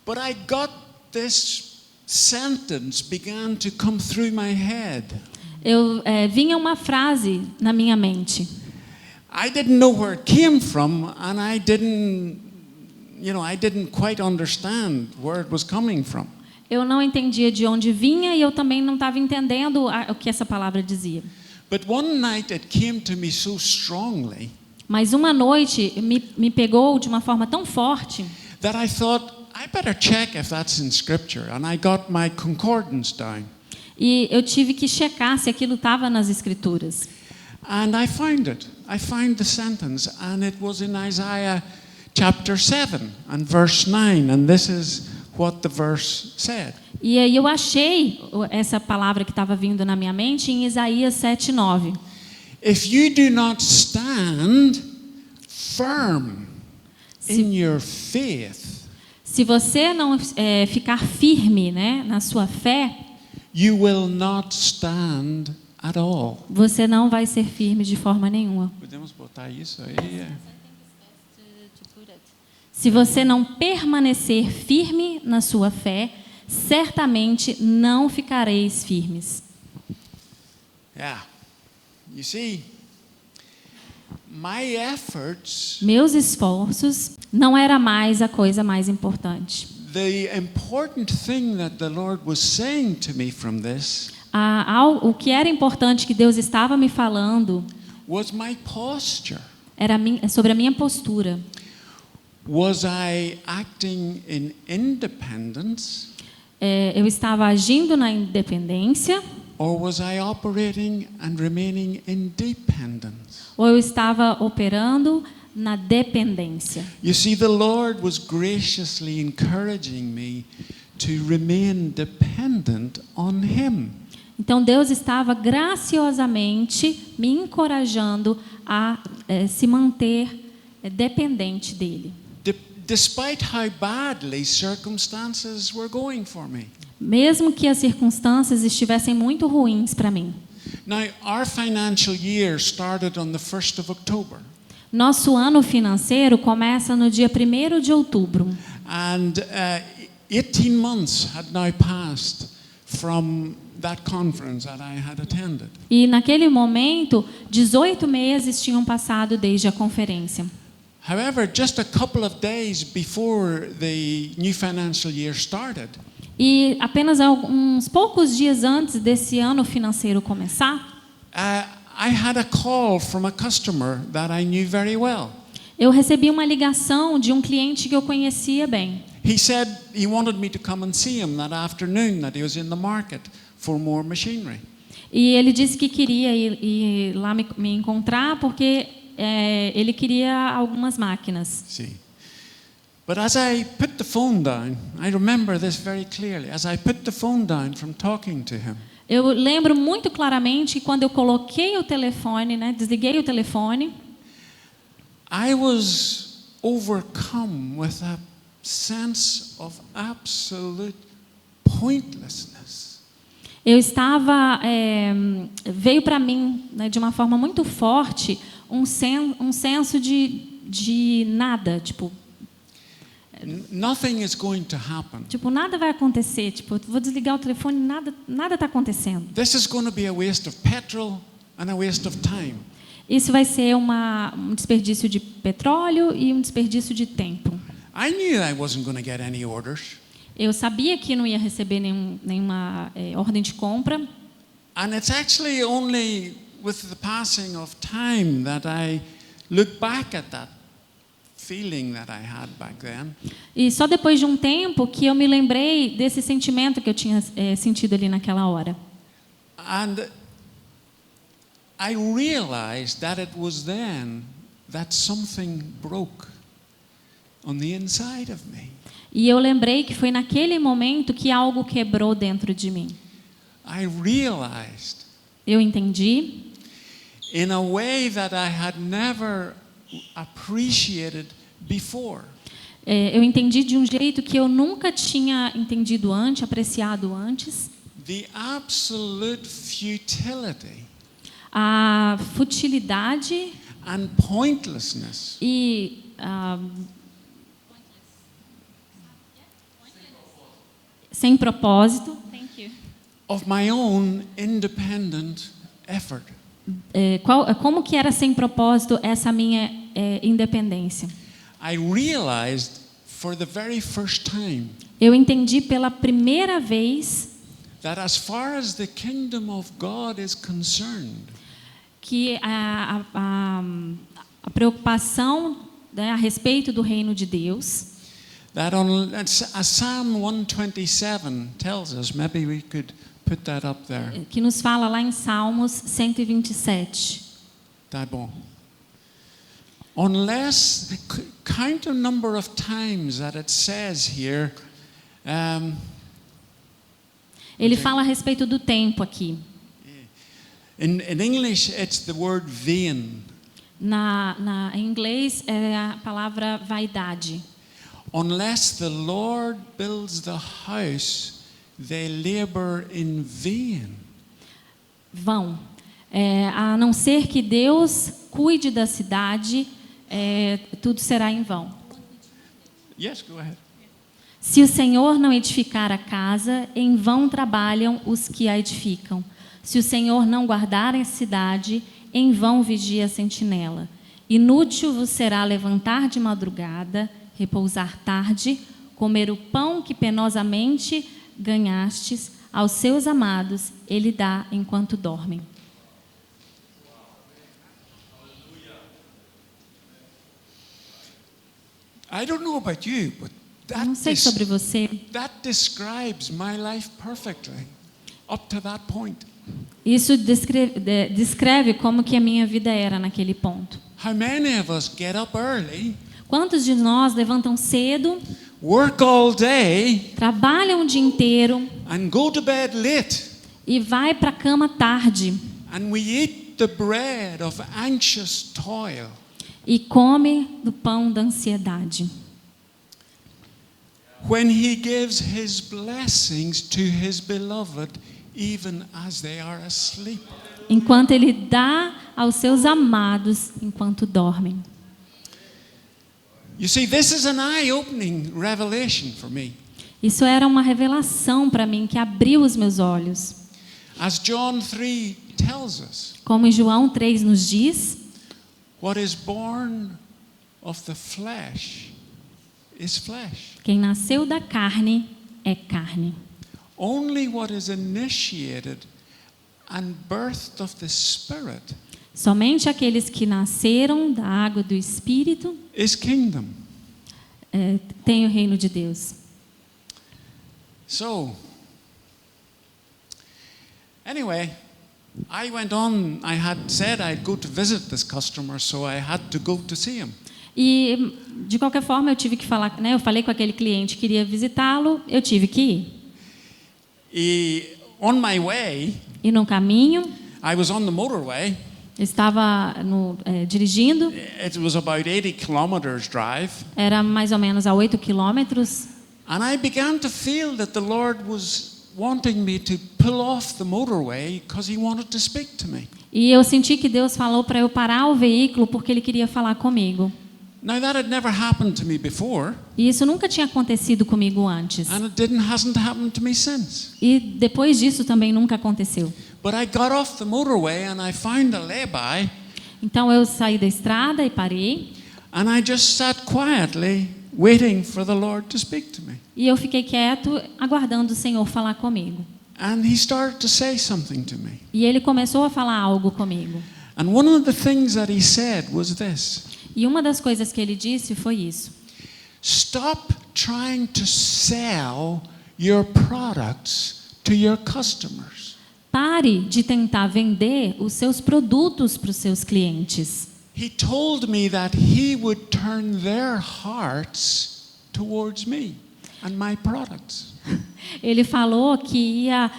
but I got this sentence began to come through my head. vinha uma frase na minha mente. I didn't know where it came from, and I didn't quite understand where it was coming from. Eu não entendia de onde vinha e eu também não estava entendendo o que essa palavra dizia. But one night it came to me so strongly Mas uma noite me pegou de uma forma tão forte that I thought, I better check if that's in Scripture, and I got my concordance down. e eu tive que checar se aquilo estava nas escrituras. And I found it. I found the sentence, and it was in Isaiah chapter 7 and verse 9, and this is what the verse said. E aí eu achei essa palavra que estava vindo na minha mente em Isaías 7:9. If you do not stand firm in your faith, Se você não ficar firme, né, na sua fé, you will not stand at all. você não vai ser firme de forma nenhuma. Podemos botar isso aí? Se você não permanecer firme na sua fé, certamente não ficareis firmes. Yeah. You see, my efforts, Meus esforços não era mais a coisa mais importante. the important thing that the Lord was saying to me from this O que era importante que Deus estava me falando was my posture. era sobre a minha postura. Was I acting in independence, Eu estava agindo na independência or was I operating and remaining in dependence? ou eu estava operando na dependência? You see, the Lord was graciously encouraging me to remain dependent on Him. Então Deus estava graciosamente me encorajando a se manter dependente dele. Despite how badly circumstances were going for me. Mesmo que as circunstâncias estivessem muito ruins para mim. Now, our financial year started on the 1st of October. Nosso ano financeiro começa no dia 1º de outubro. And 18 months had now passed from that conference that I had attended. E naquele momento, 18 meses tinham passado desde a conferência. However, just a couple of days before the new financial year started, E apenas uns poucos dias antes desse ano financeiro começar, I had a call from a customer that I knew very well. eu recebi uma ligação de um cliente que eu conhecia bem. He said he wanted me to come and see him that afternoon, that he was in the market for more machinery. E ele disse que queria ir lá me encontrar porque ele queria algumas máquinas. See. But as I put the phone down, I remember this very clearly. As I put the phone down from talking to him, Eu lembro muito claramente que quando eu coloquei o telefone, né, desliguei o telefone, I was overcome with a sense of absolute pointlessness. eu estava veio para mim, né, de uma forma muito forte um senso de nada, tipo Nothing is going to happen. nada vai acontecer, vou desligar o telefone, nada está acontecendo. This is going to be a waste of petrol and a waste of time. Isso vai ser um desperdício de petróleo e um desperdício de tempo. I knew I wasn't going to get any orders. Eu sabia que não ia receber nenhuma ordem de compra. And it's actually only with the passing of time that I look back at that feeling that I had back then. E só depois de um tempo que eu me lembrei desse sentimento que eu tinha sentido ali naquela hora. And I realized that it was then that something broke on the inside of me. E eu lembrei que foi naquele momento que algo quebrou dentro de mim. I realized Eu entendi in a way that I had never appreciated before. Eu entendi de um jeito que eu nunca tinha entendido antes, apreciado antes. The absolute futility A futilidade and pointlessness e sem propósito of my own independent effort. Como que era sem propósito essa minha independência? I realized for the very first time Eu entendi pela primeira vez that as far as the kingdom of God is concerned, que a preocupação, né, a respeito do reino de Deus, that as Psalm 127 tells us, maybe we could put that up there. que nos fala lá em Salmos 127. Tá bom. Unless, count the number of times that it says here. Ele fala a respeito do tempo aqui. In English, it's the word vain. Em inglês é a palavra vaidade. Unless the Lord builds the house, they labor in vain. Vão. A não ser que Deus cuide da cidade, tudo será em vão. Yes, go ahead. Se o Senhor não edificar a casa, em vão trabalham os que a edificam. Se o Senhor não guardar a cidade, em vão vigia a sentinela. Inútil vos será levantar de madrugada, repousar tarde, comer o pão que penosamente ganhastes, aos seus amados ele dá enquanto dormem. I don't know about you, but Não sei sobre você, that describes my life perfectly up to that point. isso descreve como que a minha vida era naquele ponto. How many of us get up early, Quantos de nós levantam cedo, work all day, trabalham o dia inteiro and go to bed late, e vai para a cama tarde and we eat the bread of anxious toil? e come do pão da ansiedade? When he gives his blessings to his beloved, even as they are asleep. Enquanto ele dá aos seus amados enquanto dormem. You see, this is an eye-opening revelation for me. Isso era uma revelação para mim que abriu os meus olhos. As John 3 tells us, Como em João 3 nos diz, what is born of the flesh is flesh. quem nasceu da carne é carne. Only what is initiated and birthed of the Spirit Somente aqueles que nasceram da água do Espírito is kingdom. têm o reino de Deus. So, anyway, I went on. I had said I'd go to visit this customer, so I had to go to see him. E de qualquer forma eu tive que falar, né? Eu falei com aquele cliente que queria visitá-lo, eu tive que ir. On my way, E no caminho, I was on the motorway. eu estava dirigindo, It was about 80 kilometers drive. era mais ou menos a 8 quilômetros, And I began to feel that the Lord was wanting me to pull off the motorway because he wanted to speak to me. e eu senti que Deus falou para eu parar o veículo porque Ele queria falar comigo. Now that had never happened to me before, E isso nunca tinha acontecido comigo antes. and it hasn't happened to me since. E depois disso também nunca aconteceu. But I got off the motorway and I found a lay-by, Então eu saí da estrada e parei, and I just sat quietly waiting for the Lord to speak to me. e eu fiquei quieto aguardando o Senhor falar comigo. And he started to say something to me. E Ele começou a falar algo comigo. And one of the things that he said was this: E uma das coisas que Ele disse foi isso. stop trying to sell your products to your customers. Pare de tentar vender os seus produtos para os seus clientes. He told me that he would turn their hearts towards me and my products. Ele falou que ia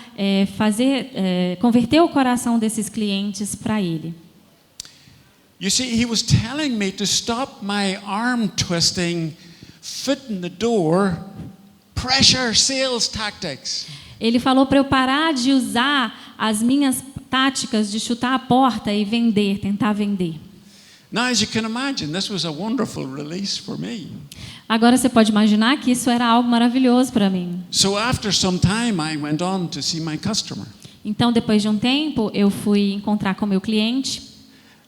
converter o coração desses clientes para Ele. You see, he was telling me to stop my arm twisting foot in the door, pressure sales tactics. Ele falou para eu parar de usar as minhas táticas de chutar a porta e vender, tentar vender. Now, as you can imagine, this was a wonderful release for me. Agora você pode imaginar que isso era algo maravilhoso para mim. So after some time, I went on to see my customer. Então, depois de um tempo, eu fui encontrar com o meu cliente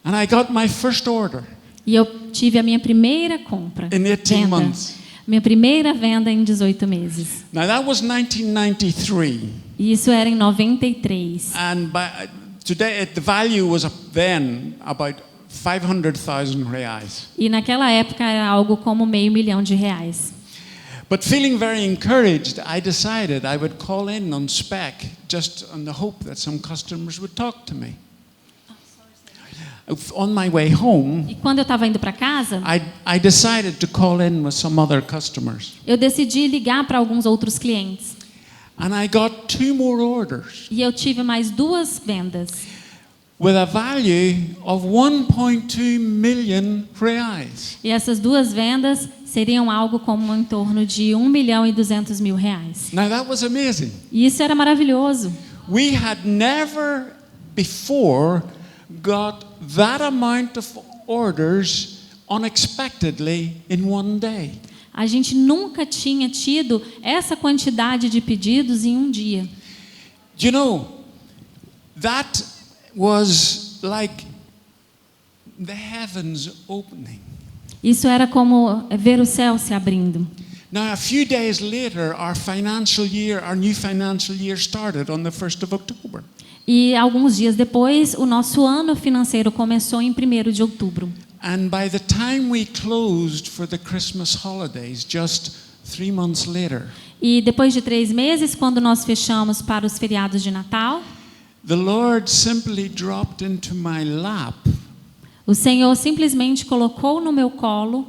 And I got my first order e eu tive a minha primeira compra. in 18 months. Minha primeira venda em 18 meses. Now, that was 1993. E isso era em 93. And today, the value was then about 500,000 reais. E naquela época era algo como R$500 mil. But feeling very encouraged, I decided I would call in on spec just on the hope that some customers would talk to me. On my way home, E quando eu estava indo para casa, I decided to call in with some other customers. eu decidi ligar para alguns outros clientes. And I got 2 more orders E eu tive mais 2 vendas. with a value of 1.2 million reais. E essas 2 vendas seriam algo como em torno de R$1,2 milhão. Now that was amazing. E isso era maravilhoso. We had never before got that amount of orders unexpectedly in one day. A gente nunca tinha tido essa quantidade de pedidos em um dia. You know, that was like the heavens opening. Isso era como ver o céu se abrindo. Now, a few days later, our new financial year started on the 1st of October. E alguns dias depois, o nosso ano financeiro começou em 1º de outubro. And by the time we closed for the Christmas holidays, just 3 months later, E depois de 3 meses, quando nós fechamos para os feriados de Natal, the Lord simply dropped into my lap o Senhor simplesmente colocou no meu colo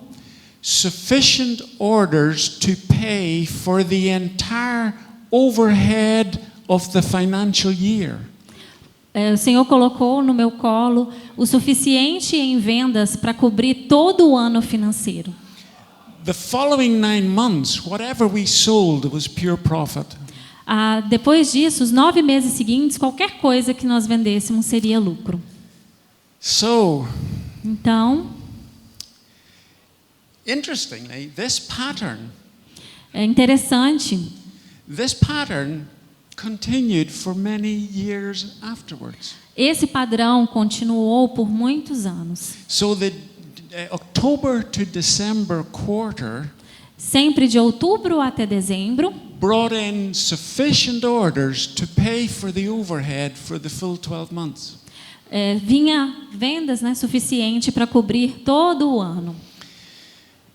sufficient orders to pay for the entire overhead of the financial year. O Senhor colocou no meu colo o suficiente em vendas para cobrir todo o ano financeiro. The following 9 months, whatever we sold was pure profit. Depois disso, os 9 meses seguintes, qualquer coisa que nós vendêssemos seria lucro. So, Então, interestingly, é interessante. this pattern continued for many years afterwards. Esse padrão continuou por muitos anos. So the October to December quarter Sempre de outubro até dezembro, brought in sufficient orders to pay for the overhead for the full 12 months. vinha vendas, né, suficiente para cobrir todo o ano.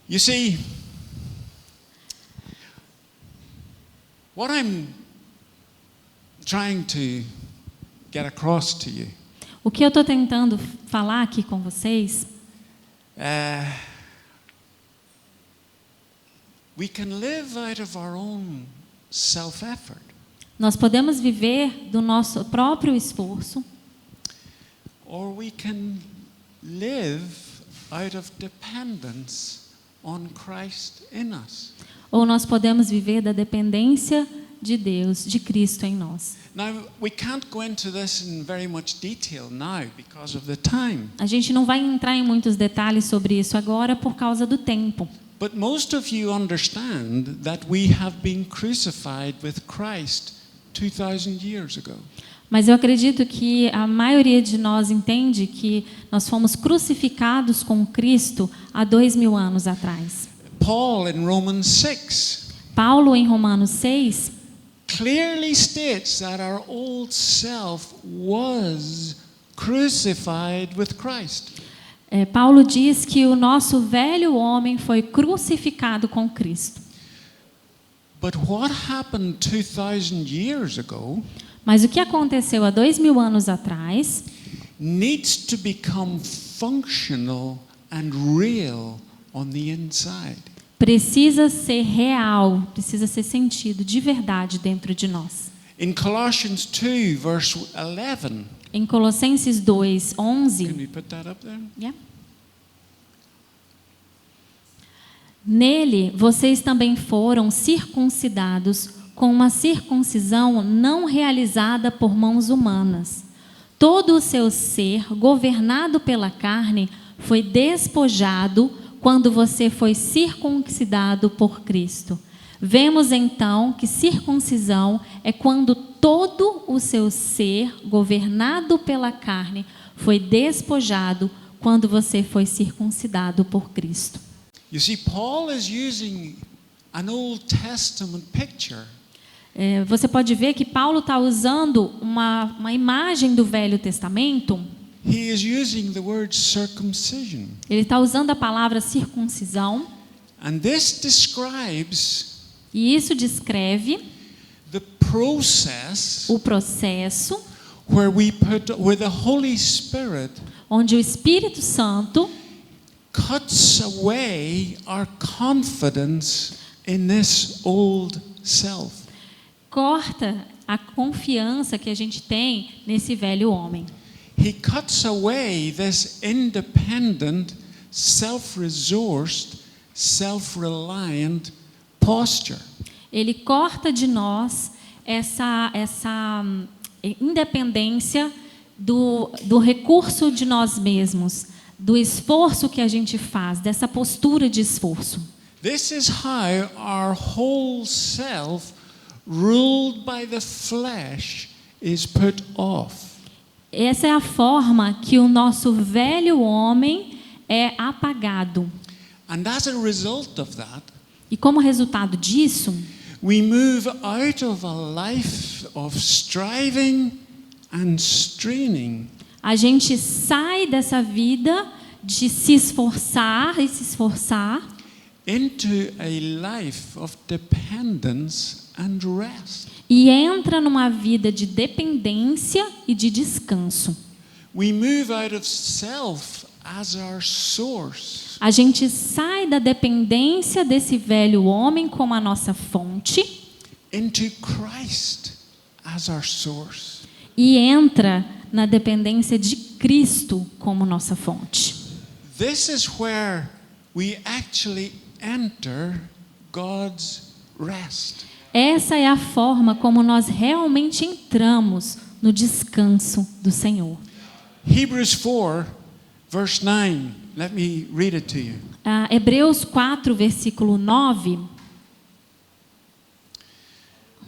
You see, what I'm trying to get across to you, O que eu estou tentando falar aqui com vocês, we can live out of our own self-effort, nós podemos viver do nosso próprio esforço, or we can live out of dependence on Christ in us. ou nós podemos viver da dependência de Deus, de Cristo em nós. Now, we can't go into this in very much detail now because of the time. A gente não vai entrar em muitos detalhes sobre isso agora por causa do tempo. But most of you understand that we have been crucified with Christ 2,000 years ago. Mas eu acredito que a maioria de nós entende que nós fomos crucificados com Cristo há 2000 anos atrás. Paul in Romans 6 Paulo, em Romanos 6, clearly states that our old self was crucified with Christ. Paulo diz que o nosso velho homem foi crucificado com Cristo. But what happened 2,000 years ago Mas o que aconteceu há 2000 anos atrás needs to become functional and real on the inside. precisa ser real, precisa ser sentido de verdade dentro de nós. In Colossians 2 verse 11, Em Colossenses 2, can 11, we put that up there? yeah. Nele, vocês também foram circuncidados com uma circuncisão não realizada por mãos humanas. Todo o seu ser, governado pela carne, foi despojado quando você foi circuncidado por Cristo. Vemos então que circuncisão é quando todo o seu ser, governado pela carne, foi despojado quando você foi circuncidado por Cristo. You see, Paul is using an Old Testament picture. Você pode ver que Paulo está usando uma imagem do Velho Testamento. He is using the word circumcision. Ele está usando a palavra circuncisão. And this describes E isso descreve the process o processo where the Holy Spirit onde o Espírito Santo cuts away our confidence in this old self. corta a confiança que a gente tem nesse velho homem. He cuts away this independent, self-resourced, self-reliant posture. Ele corta de nós essa independência do recurso de nós mesmos, do esforço que a gente faz, dessa postura de esforço. This is how our whole self, ruled by the flesh, is put off. Essa é a forma que o nosso velho homem é apagado. And as a result of that, E como resultado disso, we move out of a life of striving and straining a gente sai dessa vida de se esforçar into a life of dependence and rest. e entra numa vida de dependência e de descanso. We move out of self as our source A gente sai da dependência desse velho homem como a nossa fonte into Christ as our source. e entra na dependência de Cristo como nossa fonte. This is where we actually enter God's rest. Essa é a forma como nós realmente entramos no descanso do Senhor. Hebrews 4, verse 9. Let me read it to you. Hebreus 4, versículo 9.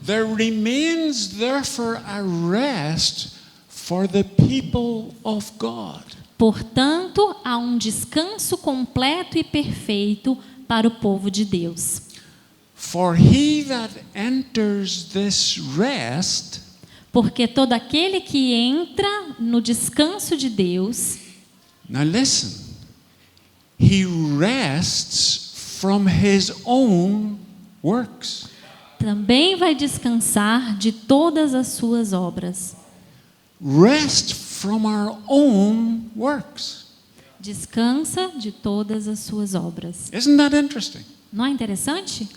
There remains therefore a rest for the people of God. Portanto, há um descanso completo e perfeito para o povo de Deus. For he that enters this rest Porque todo aquele que entra no descanso de Deus, now listen, he rests from his own works. também vai descansar de todas as suas obras. Rest from our own works. Descansa de todas as suas obras. Isn't that interesting? Não é interessante?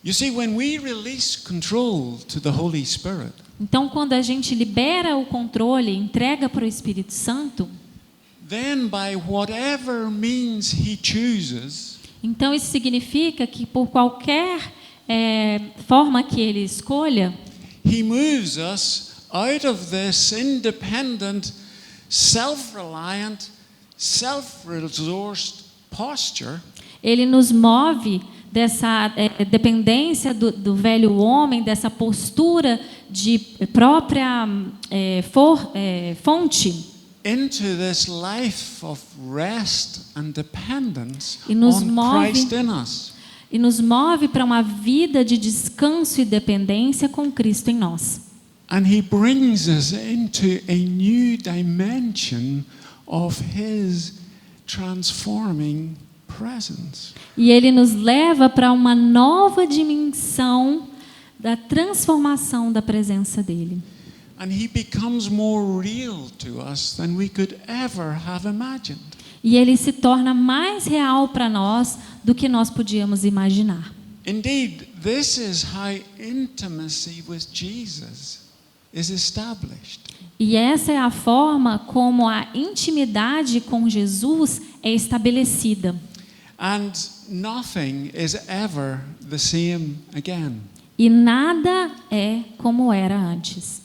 You see, when we release control to the Holy Spirit, Então, quando a gente libera o controle, entrega para o Espírito Santo, then by whatever means he chooses, então isso significa que por qualquer forma que ele escolha, he moves us out of this independent, self-reliant, self-resourced posture ele nos move dessa dependência do velho homem, dessa postura de própria fonte, into this life of rest and dependence E nos on move- Christ in us. e nos move para uma vida de descanso e dependência com Cristo em nós. And he brings us into a new dimension of his transforming presence. E ele nos leva para uma nova dimensão da transformação da presença dele. And he becomes more real to us than we could ever have imagined. E ele se torna mais real para nós do que nós podíamos imaginar. Indeed, this is how intimacy with Jesus is established. E essa é a forma como a intimidade com Jesus é estabelecida. And nothing is ever the same again. E nada é como era antes.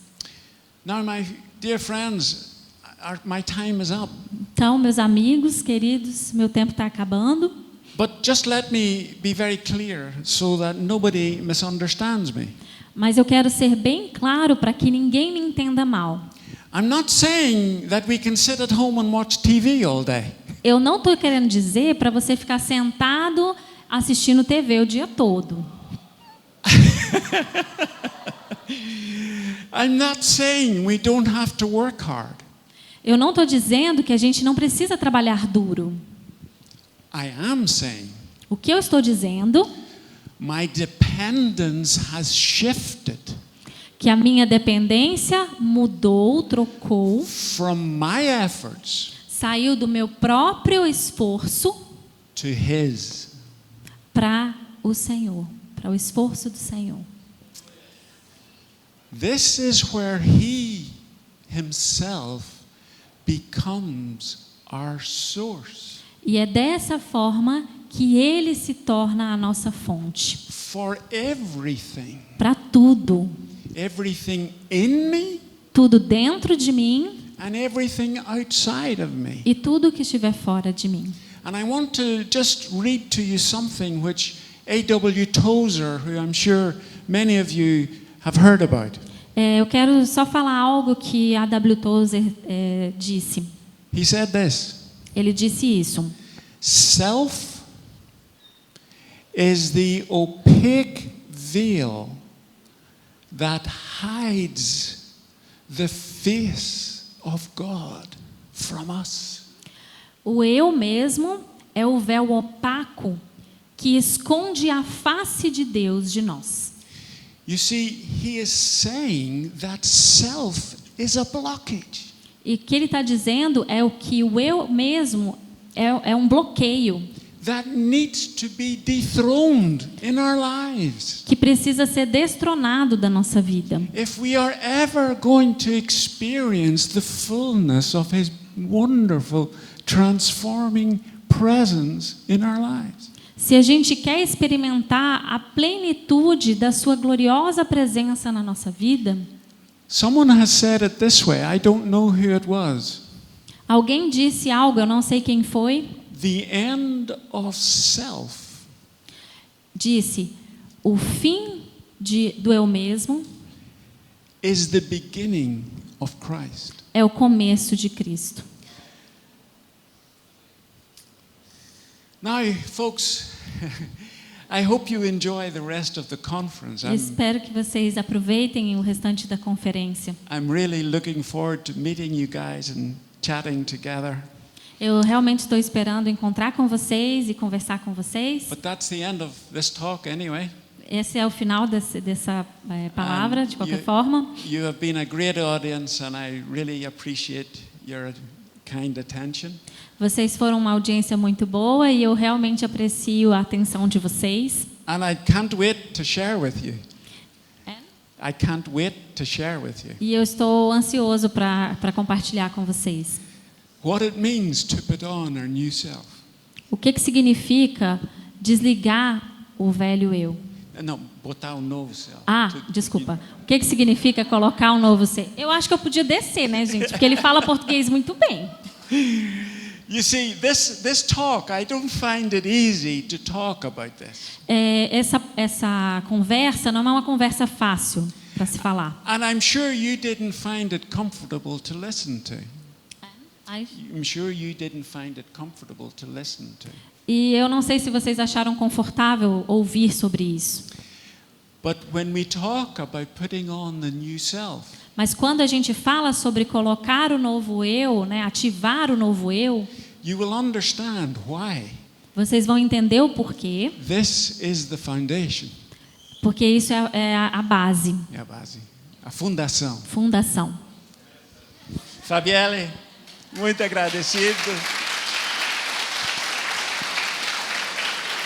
Now, my dear friends, my time is up. Então, meus amigos, queridos, meu tempo está acabando. But just let me be very clear so that nobody misunderstands me. Mas eu quero ser bem claro para que ninguém me entenda mal. I'm not saying that we can sit at home and watch TV all day. Eu não estou querendo dizer para você ficar sentado assistindo TV o dia todo. I'm not saying we don't have to work hard. Eu não estou dizendo que a gente não precisa trabalhar duro. I am saying O que eu estou dizendo my dependence has shifted que a minha dependência mudou, trocou, from my efforts saiu do meu próprio esforço to His. para o Senhor, para o esforço do Senhor. This is where He Himself becomes our source E é dessa forma que Ele se torna a nossa fonte for everything. para tudo, Everything in me tudo dentro de mim and everything outside of me. e tudo que estiver fora de mim. And I want to just read to you something which A.W. Tozer, who I'm sure many of you have heard about. Eu quero só falar algo que a W. Tozer disse. He said this: Ele disse isso. self is the opaque veil that hides the face of God from us. O eu mesmo é o véu opaco que esconde a face de Deus de nós. You see, he is saying that self is a blockage. E o que ele está dizendo é o que o eu mesmo é um bloqueio That needs to be dethroned in our lives. que precisa ser destronado da nossa vida. If we are ever going to experience the fullness of His wonderful, transforming presence in our lives. Se a gente quer experimentar a plenitude da sua gloriosa presença na nossa vida, Someone has said it this way, I don't know who it was. alguém disse algo, eu não sei quem foi, The end of self disse: o fim do eu mesmo is the beginning of Christ. é o começo de Cristo. Now, folks, I hope you enjoy the rest of the conference. Eu espero que vocês aproveitem o restante da conferência. I'm really looking forward to meeting you guys and chatting together. Eu realmente estou esperando encontrar com vocês e conversar com vocês. But that's the end of this talk anyway. Esse é o final dessa palavra, de qualquer you- forma. You have been a great audience and I really appreciate your kind attention. Vocês foram uma audiência muito boa e eu realmente aprecio a atenção de vocês. And I can't wait to share with you. É? I can't wait to share with you E eu estou ansioso para compartilhar com vocês. what it means to put on our new self. O que significa desligar o velho eu? Não, botar um novo self. Desculpa. O que significa colocar um novo ser? Eu acho que eu podia descer, né, gente? Porque ele fala português muito bem. You see, this talk, I don't find it easy to talk about this. Essa conversa não é uma conversa fácil para se falar. And I'm sure you didn't find it comfortable to listen to. I'm sure you didn't find it comfortable to listen to. E eu não sei se vocês acharam confortável ouvir sobre isso. But when we talk about putting on the new self, Mas quando a gente fala sobre colocar o novo eu, né, ativar o novo eu, you will understand why. vocês vão entender o porquê, This is the foundation. porque isso é a base, É a base, a fundação. fundação. Fabielle, muito agradecido.